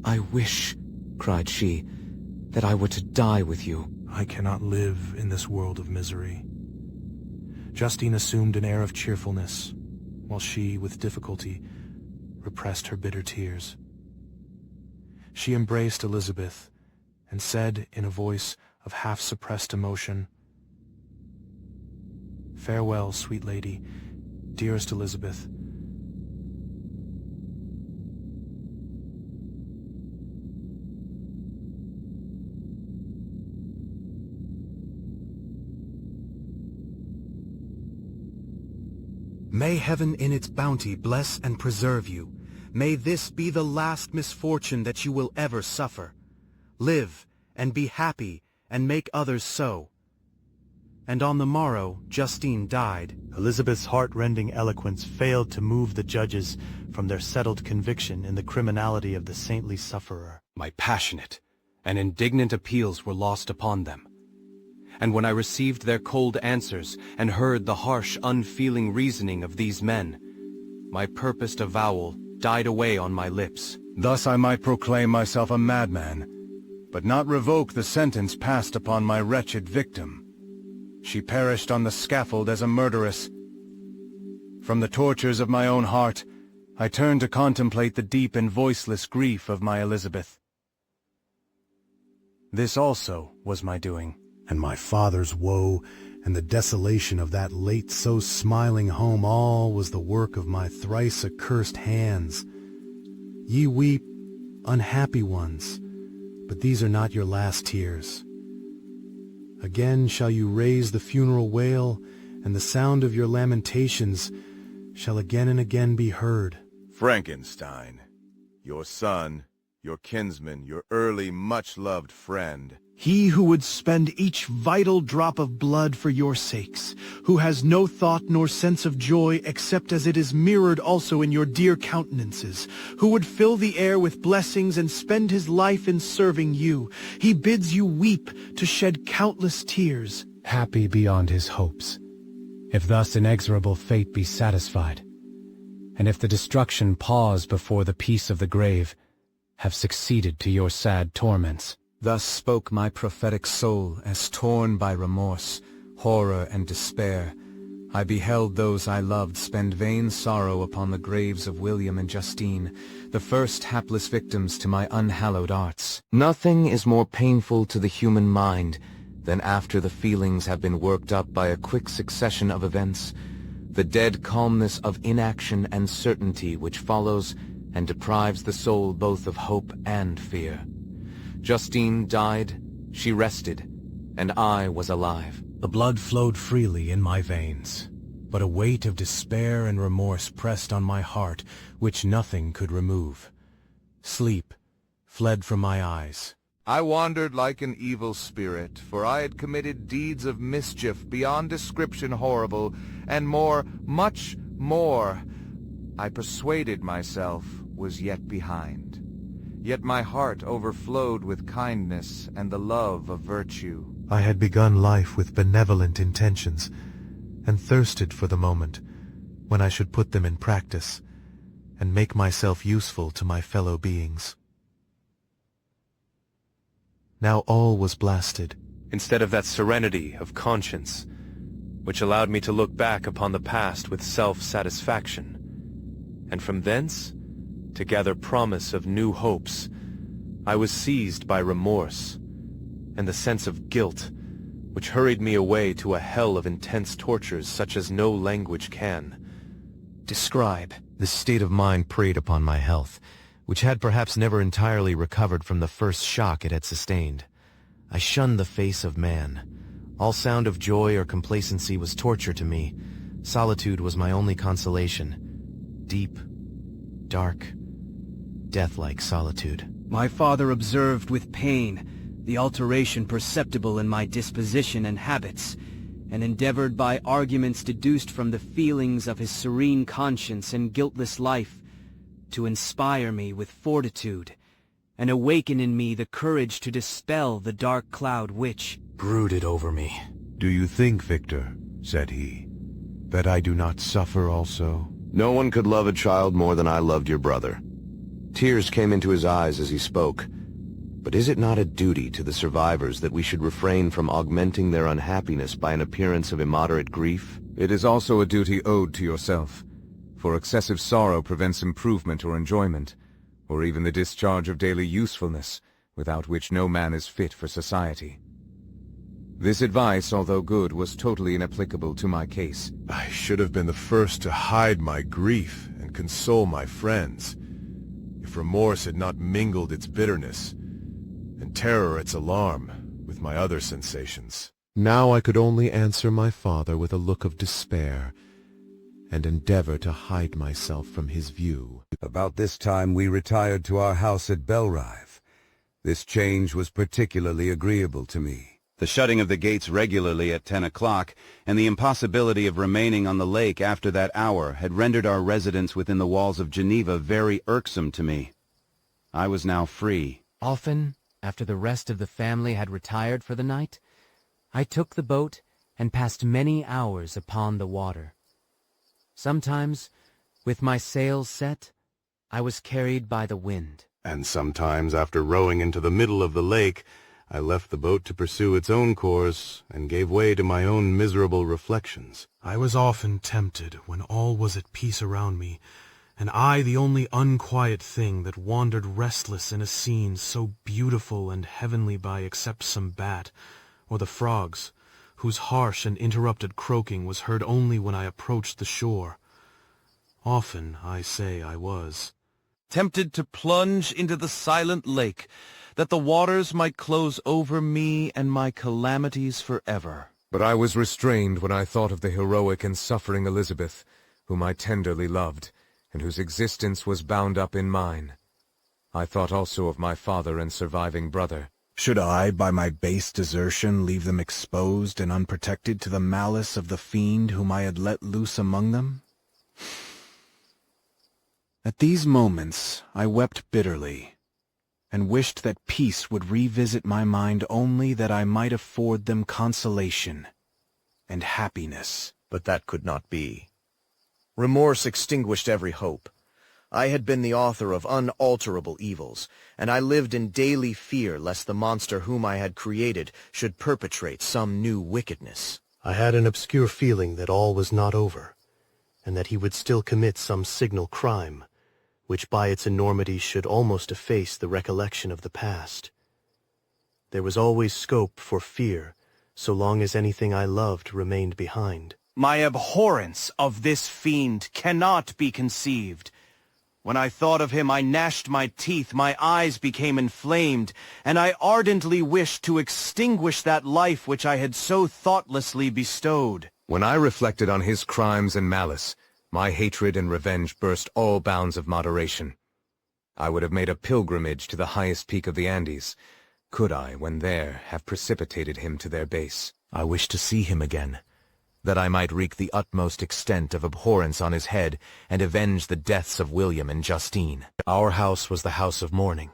"I wish," cried she, "that I were to die with you." I cannot live in this world of misery. Justine assumed an air of cheerfulness, while she, with difficulty, repressed her bitter tears. She embraced Elizabeth, and said in a voice of half-suppressed emotion, "Farewell, sweet lady, dearest Elizabeth." May heaven in its bounty bless and preserve you. May this be the last misfortune that you will ever suffer. Live, and be happy, and make others so. And on the morrow, Justine died. Elizabeth's heart-rending eloquence failed to move the judges from their settled conviction in the criminality of the saintly sufferer. My passionate and indignant appeals were lost upon them. And when I received their cold answers and heard the harsh, unfeeling reasoning of these men, my purposed avowal died away on my lips. Thus I might proclaim myself a madman, but not revoke the sentence passed upon my wretched victim. She perished on the scaffold as a murderess. From the tortures of my own heart, I turned to contemplate the deep and voiceless grief of my Elizabeth. This also was my doing. And my father's woe, and the desolation of that late so smiling home, all was the work of my thrice accursed hands. Ye weep, unhappy ones, but these are not your last tears. Again shall you raise the funeral wail, and the sound of your lamentations shall again and again be heard. Frankenstein, your son, your kinsman, your early much-loved friend. He who would spend each vital drop of blood for your sakes, who has no thought nor sense of joy except as it is mirrored also in your dear countenances, who would fill the air with blessings and spend his life in serving you. He bids you weep to shed countless tears. Happy beyond his hopes, if thus inexorable fate be satisfied, and if the destruction pause before the peace of the grave have succeeded to your sad torments. Thus spoke my prophetic soul, as torn by remorse, horror, and despair. I beheld those I loved spend vain sorrow upon the graves of William and Justine, the first hapless victims to my unhallowed arts. Nothing is more painful to the human mind than after the feelings have been worked up by a quick succession of events, the dead calmness of inaction and certainty which follows and deprives the soul both of hope and fear. Justine died, she rested, and I was alive. The blood flowed freely in my veins, but a weight of despair and remorse pressed on my heart which nothing could remove. Sleep fled from my eyes. I wandered like an evil spirit, for I had committed deeds of mischief beyond description horrible, and more, much more, I persuaded myself was yet behind. Yet my heart overflowed with kindness and the love of virtue. I had begun life with benevolent intentions, and thirsted for the moment when I should put them in practice, and make myself useful to my fellow beings. Now all was blasted. Instead of that serenity of conscience, which allowed me to look back upon the past with self-satisfaction, and from thence to gather promise of new hopes, I was seized by remorse, and the sense of guilt, which hurried me away to a hell of intense tortures such as no language can describe. This state of mind preyed upon my health, which had perhaps never entirely recovered from the first shock it had sustained. I shunned the face of man. All sound of joy or complacency was torture to me. Solitude was my only consolation. Deep, dark, death-like solitude. My father observed with pain the alteration perceptible in my disposition and habits, and endeavored by arguments deduced from the feelings of his serene conscience and guiltless life to inspire me with fortitude, and awaken in me the courage to dispel the dark cloud which brooded over me. "Do you think, Victor," said he, "that I do not suffer also?" No one could love a child more than I loved your brother. Tears came into his eyes as he spoke. But is it not a duty to the survivors that we should refrain from augmenting their unhappiness by an appearance of immoderate grief? It is also a duty owed to yourself, for excessive sorrow prevents improvement or enjoyment, or even the discharge of daily usefulness, without which no man is fit for society. This advice, although good, was totally inapplicable to my case. I should have been the first to hide my grief and console my friends, if remorse had not mingled its bitterness, and terror its alarm, with my other sensations. Now I could only answer my father with a look of despair, and endeavor to hide myself from his view. About this time we retired to our house at Belrive. This change was particularly agreeable to me. The shutting of the gates regularly at 10 o'clock, and the impossibility of remaining on the lake after that hour had rendered our residence within the walls of Geneva very irksome to me. I was now free. Often, after the rest of the family had retired for the night, I took the boat and passed many hours upon the water. Sometimes, with my sails set, I was carried by the wind. And sometimes, after rowing into the middle of the lake, I left the boat to pursue its own course, and gave way to my own miserable reflections. I was often tempted, when all was at peace around me, and I the only unquiet thing that wandered restless in a scene so beautiful and heavenly by except some bat, or the frogs, whose harsh and interrupted croaking was heard only when I approached the shore. Often, I say, I was tempted to plunge into the silent lake, that the waters might close over me and my calamities forever. But I was restrained when I thought of the heroic and suffering Elizabeth, whom I tenderly loved, and whose existence was bound up in mine. I thought also of my father and surviving brother. Should I, by my base desertion, leave them exposed and unprotected to the malice of the fiend whom I had let loose among them? At these moments I wept bitterly, and wished that peace would revisit my mind only that I might afford them consolation and happiness. But that could not be. Remorse extinguished every hope. I had been the author of unalterable evils, and I lived in daily fear lest the monster whom I had created should perpetrate some new wickedness. I had an obscure feeling that all was not over, and that he would still commit some signal crime, which by its enormity should almost efface the recollection of the past. There was always scope for fear, so long as anything I loved remained behind. My abhorrence of this fiend cannot be conceived. When I thought of him, I gnashed my teeth, my eyes became inflamed, and I ardently wished to extinguish that life which I had so thoughtlessly bestowed. When I reflected on his crimes and malice, my hatred and revenge burst all bounds of moderation. I would have made a pilgrimage to the highest peak of the Andes, could I, when there, have precipitated him to their base. I wish to see him again, that I might wreak the utmost extent of abhorrence on his head and avenge the deaths of William and Justine. Our house was the house of mourning.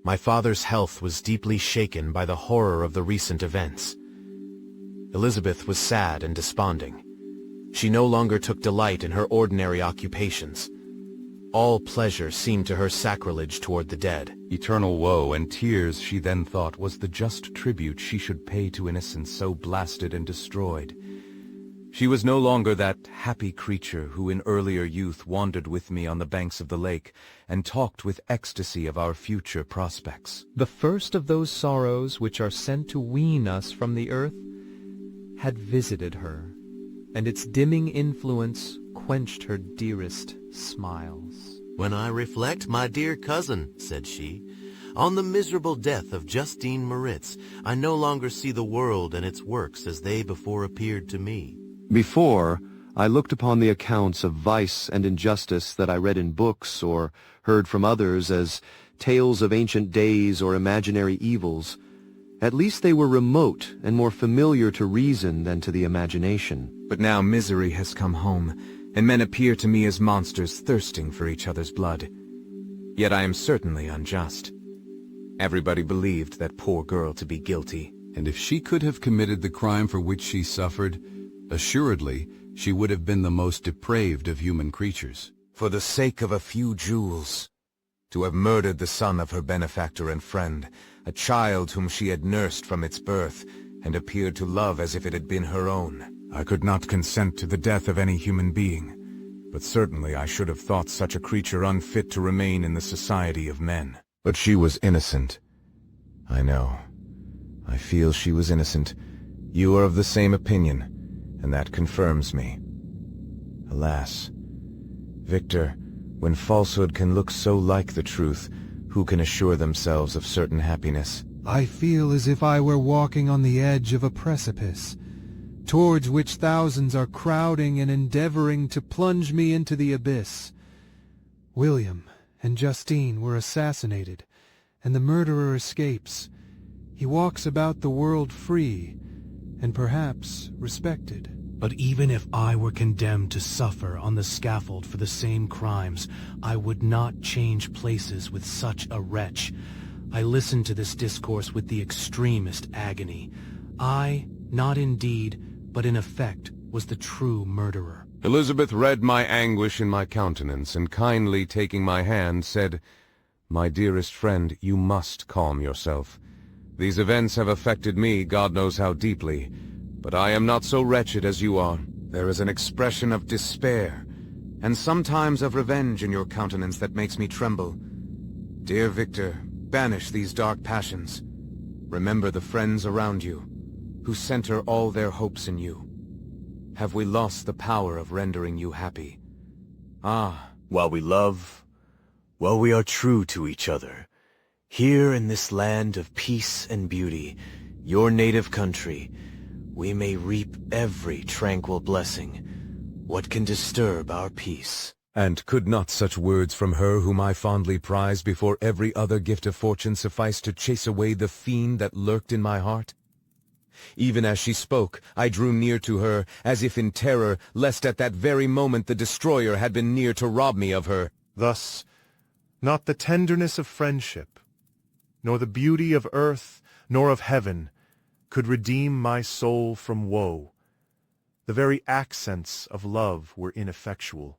My father's health was deeply shaken by the horror of the recent events. Elizabeth was sad and desponding. She no longer took delight in her ordinary occupations. All pleasure seemed to her sacrilege toward the dead. Eternal woe and tears, she then thought, was the just tribute she should pay to innocence so blasted and destroyed. She was no longer that happy creature who in earlier youth wandered with me on the banks of the lake and talked with ecstasy of our future prospects. The first of those sorrows which are sent to wean us from the earth had visited her, and its dimming influence quenched her dearest smiles. "When I reflect, my dear cousin," said she, "on the miserable death of Justine Moritz, I no longer see the world and its works as they before appeared to me. Before, I looked upon the accounts of vice and injustice that I read in books or heard from others as tales of ancient days or imaginary evils. At least they were remote and more familiar to reason than to the imagination. But now misery has come home, and men appear to me as monsters thirsting for each other's blood. Yet I am certainly unjust. Everybody believed that poor girl to be guilty. And if she could have committed the crime for which she suffered, assuredly she would have been the most depraved of human creatures. For the sake of a few jewels, to have murdered the son of her benefactor and friend, a child whom she had nursed from its birth, and appeared to love as if it had been her own. I could not consent to the death of any human being, but certainly I should have thought such a creature unfit to remain in the society of men. But she was innocent. I know. I feel she was innocent. You are of the same opinion, and that confirms me. Alas, Victor, when falsehood can look so like the truth, who can assure themselves of certain happiness? I feel as if I were walking on the edge of a precipice, towards which thousands are crowding and endeavoring to plunge me into the abyss. William and Justine were assassinated, and the murderer escapes. He walks about the world free, and perhaps respected. But even if I were condemned to suffer on the scaffold for the same crimes, I would not change places with such a wretch. I listened to this discourse with the extremest agony. I, not in deed, but in effect, was the true murderer. Elizabeth read my anguish in my countenance, and kindly taking my hand, said, "My dearest friend, you must calm yourself. These events have affected me, God knows how deeply, but I am not so wretched as you are. There is an expression of despair, and sometimes of revenge in your countenance that makes me tremble. Dear Victor, banish these dark passions. Remember the friends around you, who center all their hopes in you. Have we lost the power of rendering you happy? Ah, While we love, while we are true to each other, here in this land of peace and beauty, your native country, we may reap every tranquil blessing. What can disturb our peace?" And could not such words from her whom I fondly prize before every other gift of fortune suffice to chase away the fiend that lurked in my heart? Even as she spoke, I drew near to her, as if in terror, lest at that very moment the destroyer had been near to rob me of her. Thus, not the tenderness of friendship, nor the beauty of earth, nor of heaven, could redeem my soul from woe. The very accents of love were ineffectual.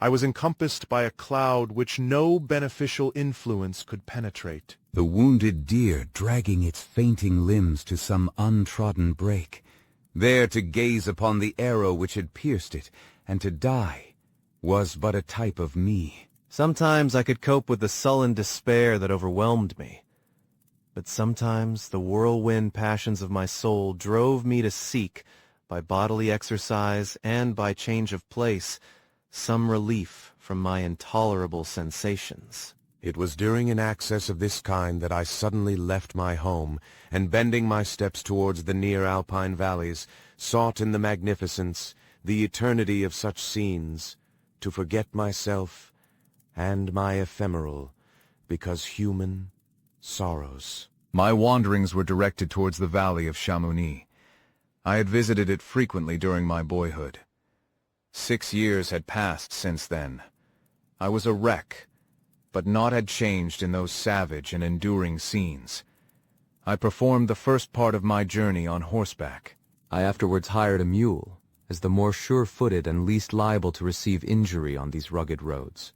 I was encompassed by a cloud which no beneficial influence could penetrate. The wounded deer dragging its fainting limbs to some untrodden brake, There to gaze upon the arrow which had pierced it, and to die, was but a type of me. Sometimes I could cope with the sullen despair that overwhelmed me. But sometimes the whirlwind passions of my soul drove me to seek, by bodily exercise and by change of place, some relief from my intolerable sensations. It was during an access of this kind that I suddenly left my home, and bending my steps towards the near alpine valleys, sought in the magnificence, the eternity of such scenes, to forget myself and my ephemeral, because human, sorrows. My wanderings were directed towards the valley of Chamonix. I had visited it frequently during my boyhood. 6 years had passed since then. I was a wreck, but naught had changed in those savage and enduring scenes. I performed the first part of my journey on horseback. I afterwards hired a mule, as the more sure-footed and least liable to receive injury on these rugged roads.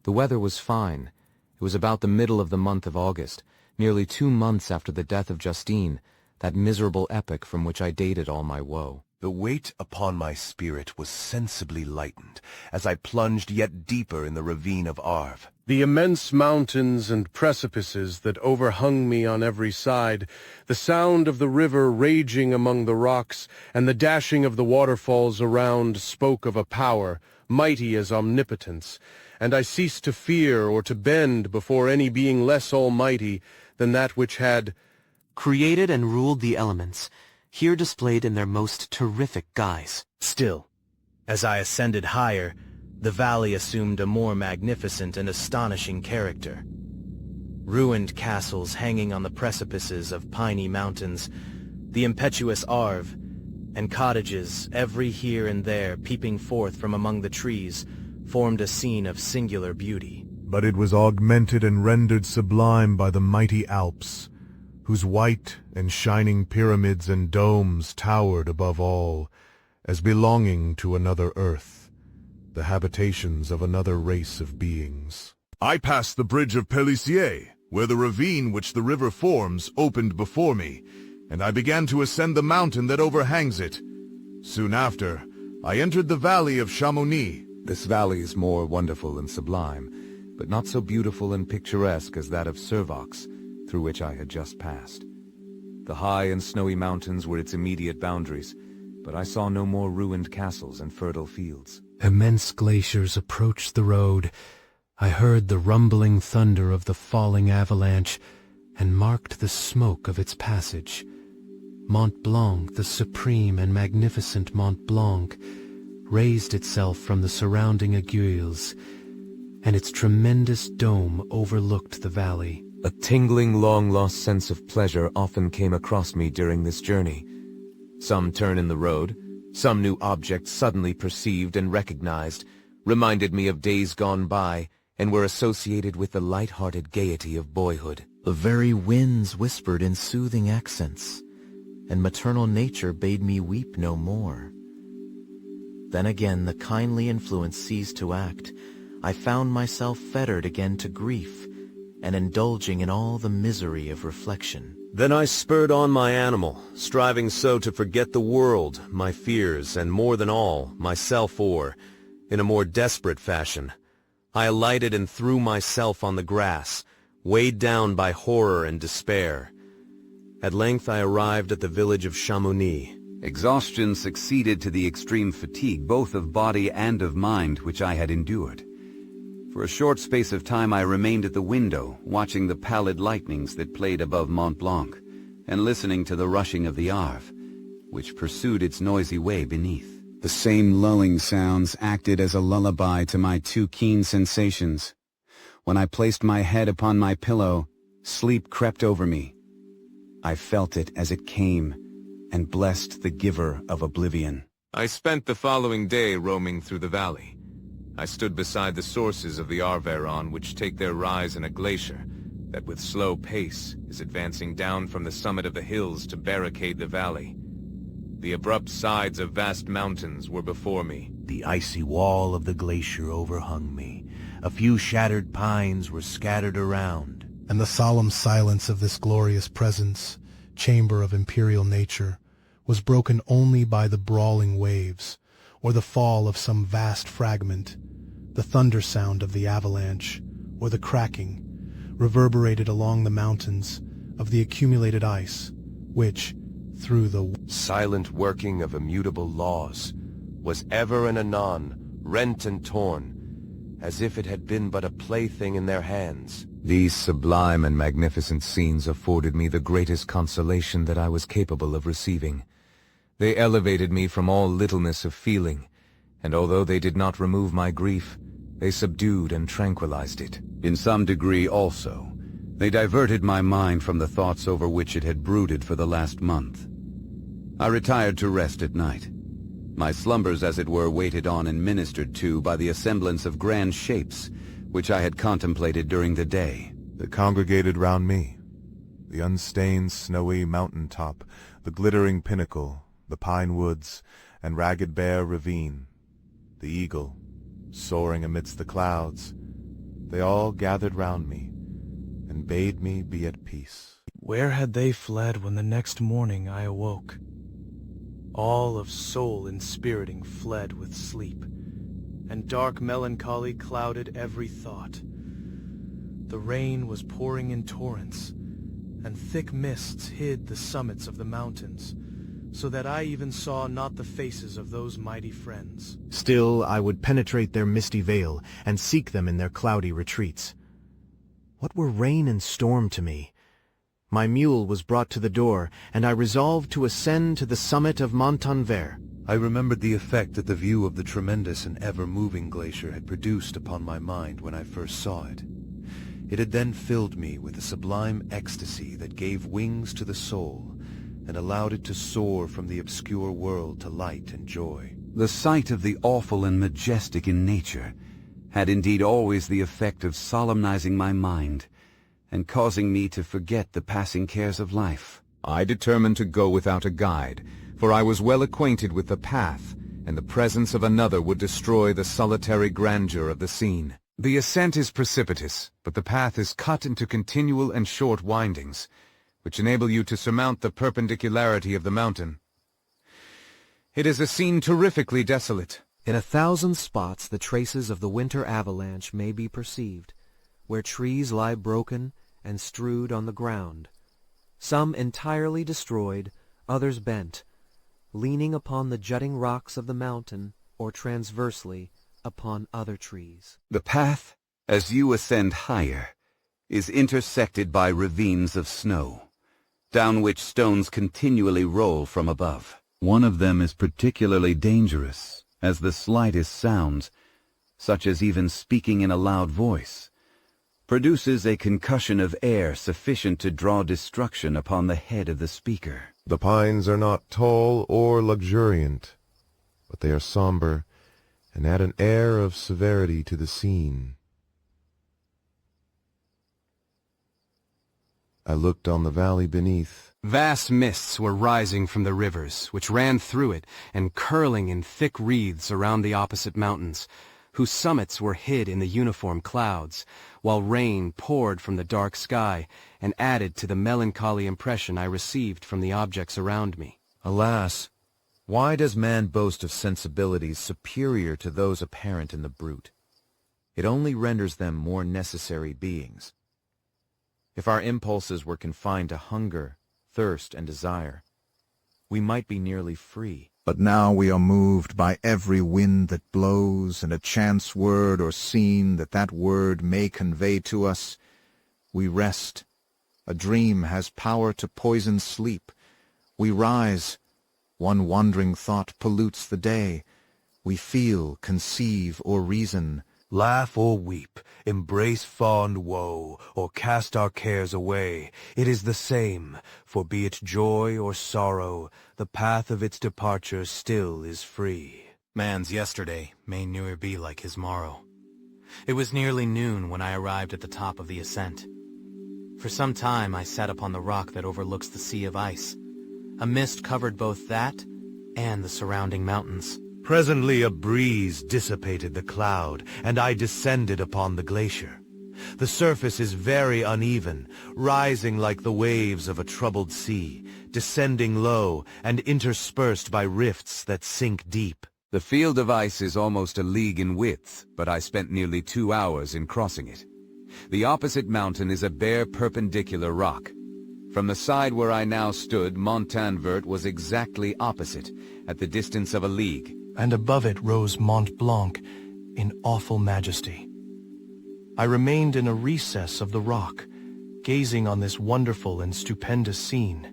The weather was fine. It was about the middle of the month of August, nearly 2 months after the death of Justine, that miserable epoch from which I dated all my woe. The weight upon my spirit was sensibly lightened as I plunged yet deeper in the ravine of Arve. The immense mountains and precipices that overhung me on every side, the sound of the river raging among the rocks, and the dashing of the waterfalls around spoke of a power, mighty as omnipotence, and I ceased to fear or to bend before any being less almighty than that which had created and ruled the elements, here displayed in their most terrific guise. Still, as I ascended higher, the valley assumed a more magnificent and astonishing character. Ruined castles hanging on the precipices of piny mountains, the impetuous Arve, and cottages, every here and there peeping forth from among the trees, formed a scene of singular beauty. But it was augmented and rendered sublime by the mighty Alps, whose white and shining pyramids and domes towered above all, as belonging to another earth, the habitations of another race of beings. I passed the bridge of Pélissier, where the ravine which the river forms opened before me, and I began to ascend the mountain that overhangs it. Soon after, I entered the valley of Chamonix. This valley is more wonderful and sublime, but not so beautiful and picturesque as that of Servox, through which I had just passed. The high and snowy mountains were its immediate boundaries, but I saw no more ruined castles and fertile fields. Immense glaciers approached the road. I heard the rumbling thunder of the falling avalanche, and marked the smoke of its passage. Mont Blanc, the supreme and magnificent Mont Blanc, raised itself from the surrounding aiguilles, and its tremendous dome overlooked the valley. A tingling, long-lost sense of pleasure often came across me during this journey. Some turn in the road, some new object suddenly perceived and recognized, reminded me of days gone by, and were associated with the light-hearted gaiety of boyhood. The very winds whispered in soothing accents, and maternal nature bade me weep no more. Then again the kindly influence ceased to act. I found myself fettered again to grief, and indulging in all the misery of reflection. Then I spurred on my animal, striving so to forget the world, my fears, and more than all, myself in a more desperate fashion, I alighted and threw myself on the grass, weighed down by horror and despair. At length I arrived at the village of Chamonix. Exhaustion succeeded to the extreme fatigue both of body and of mind which I had endured. For a short space of time I remained at the window, watching the pallid lightnings that played above Mont Blanc, and listening to the rushing of the Arve, which pursued its noisy way beneath. The same lulling sounds acted as a lullaby to my too keen sensations. When I placed my head upon my pillow, sleep crept over me. I felt it as it came, and blessed the giver of oblivion. I spent the following day roaming through the valley. I stood beside the sources of the Arveiron, which take their rise in a glacier that with slow pace is advancing down from the summit of the hills to barricade the valley. The abrupt sides of vast mountains were before me. The icy wall of the glacier overhung me. A few shattered pines were scattered around. And the solemn silence of this glorious presence, chamber of imperial nature, was broken only by the brawling waves, or the fall of some vast fragment, the thunder sound of the avalanche, or the cracking, reverberated along the mountains, of the accumulated ice, which, through the silent working of immutable laws, was ever and anon rent and torn, as if it had been but a plaything in their hands. These sublime and magnificent scenes afforded me the greatest consolation that I was capable of receiving. They elevated me from all littleness of feeling, and although they did not remove my grief, they subdued and tranquilized it. In some degree also, they diverted my mind from the thoughts over which it had brooded for the last month. I retired to rest at night. My slumbers, as it were, waited on and ministered to by the assemblance of grand shapes, which I had contemplated during the day. They congregated round me. The unstained, snowy mountain top, the glittering pinnacle, the pine woods, and ragged bare ravine, the eagle, soaring amidst the clouds, they all gathered round me, and bade me be at peace. Where had they fled when the next morning I awoke? All of soul inspiriting fled with sleep, and dark melancholy clouded every thought. The rain was pouring in torrents, and thick mists hid the summits of the mountains, so that I even saw not the faces of those mighty friends. Still I would penetrate their misty veil, and seek them in their cloudy retreats. What were rain and storm to me? My mule was brought to the door, and I resolved to ascend to the summit of Montanvert. I remembered the effect that the view of the tremendous and ever-moving glacier had produced upon my mind when I first saw it. It had then filled me with a sublime ecstasy that gave wings to the soul, and allowed it to soar from the obscure world to light and joy. The sight of the awful and majestic in nature had indeed always the effect of solemnizing my mind, and causing me to forget the passing cares of life. I determined to go without a guide, for I was well acquainted with the path, and the presence of another would destroy the solitary grandeur of the scene. The ascent is precipitous, but the path is cut into continual and short windings, which enable you to surmount the perpendicularity of the mountain. It is a scene terrifically desolate. In 1,000 spots the traces of the winter avalanche may be perceived, where trees lie broken and strewed on the ground, some entirely destroyed, others bent, leaning upon the jutting rocks of the mountain or transversely upon other trees. The path, as you ascend higher, is intersected by ravines of snow, down which stones continually roll from above. One of them is particularly dangerous, as the slightest sounds, such as even speaking in a loud voice, produces a concussion of air sufficient to draw destruction upon the head of the speaker. The pines are not tall or luxuriant, but they are somber and add an air of severity to the scene. I looked on the valley beneath. Vast mists were rising from the rivers, which ran through it, and curling in thick wreaths around the opposite mountains, whose summits were hid in the uniform clouds, while rain poured from the dark sky and added to the melancholy impression I received from the objects around me. Alas, why does man boast of sensibilities superior to those apparent in the brute? It only renders them more necessary beings. If our impulses were confined to hunger, thirst, and desire, we might be nearly free. But now we are moved by every wind that blows, and a chance word or scene that word may convey to us. We rest. A dream has power to poison sleep. We rise. One wandering thought pollutes the day. We feel, conceive, or reason. Laugh or weep, embrace fond woe, or cast our cares away. It is the same, for be it joy or sorrow, the path of its departure still is free. Man's yesterday may never be like his morrow. It was nearly noon when I arrived at the top of the ascent. For some time I sat upon the rock that overlooks the sea of ice. A mist covered both that and the surrounding mountains. Presently a breeze dissipated the cloud, and I descended upon the glacier. The surface is very uneven, rising like the waves of a troubled sea, descending low and interspersed by rifts that sink deep. The field of ice is almost a league in width, but I spent nearly 2 hours in crossing it. The opposite mountain is a bare perpendicular rock. From the side where I now stood, Montanvert was exactly opposite, at the distance of a league. And above it rose Mont Blanc in awful majesty. I remained in a recess of the rock, gazing on this wonderful and stupendous scene.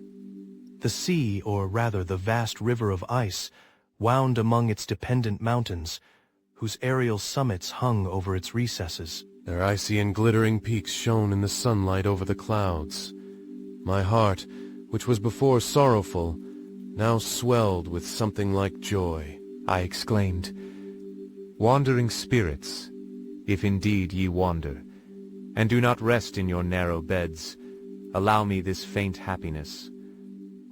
The sea, or rather the vast river of ice, wound among its dependent mountains, whose aerial summits hung over its recesses. Their icy and glittering peaks shone in the sunlight over the clouds. My heart, which was before sorrowful, now swelled with something like joy. I exclaimed, "Wandering spirits, if indeed ye wander, and do not rest in your narrow beds, allow me this faint happiness,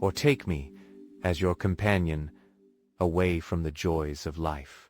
or take me, as your companion, away from the joys of life."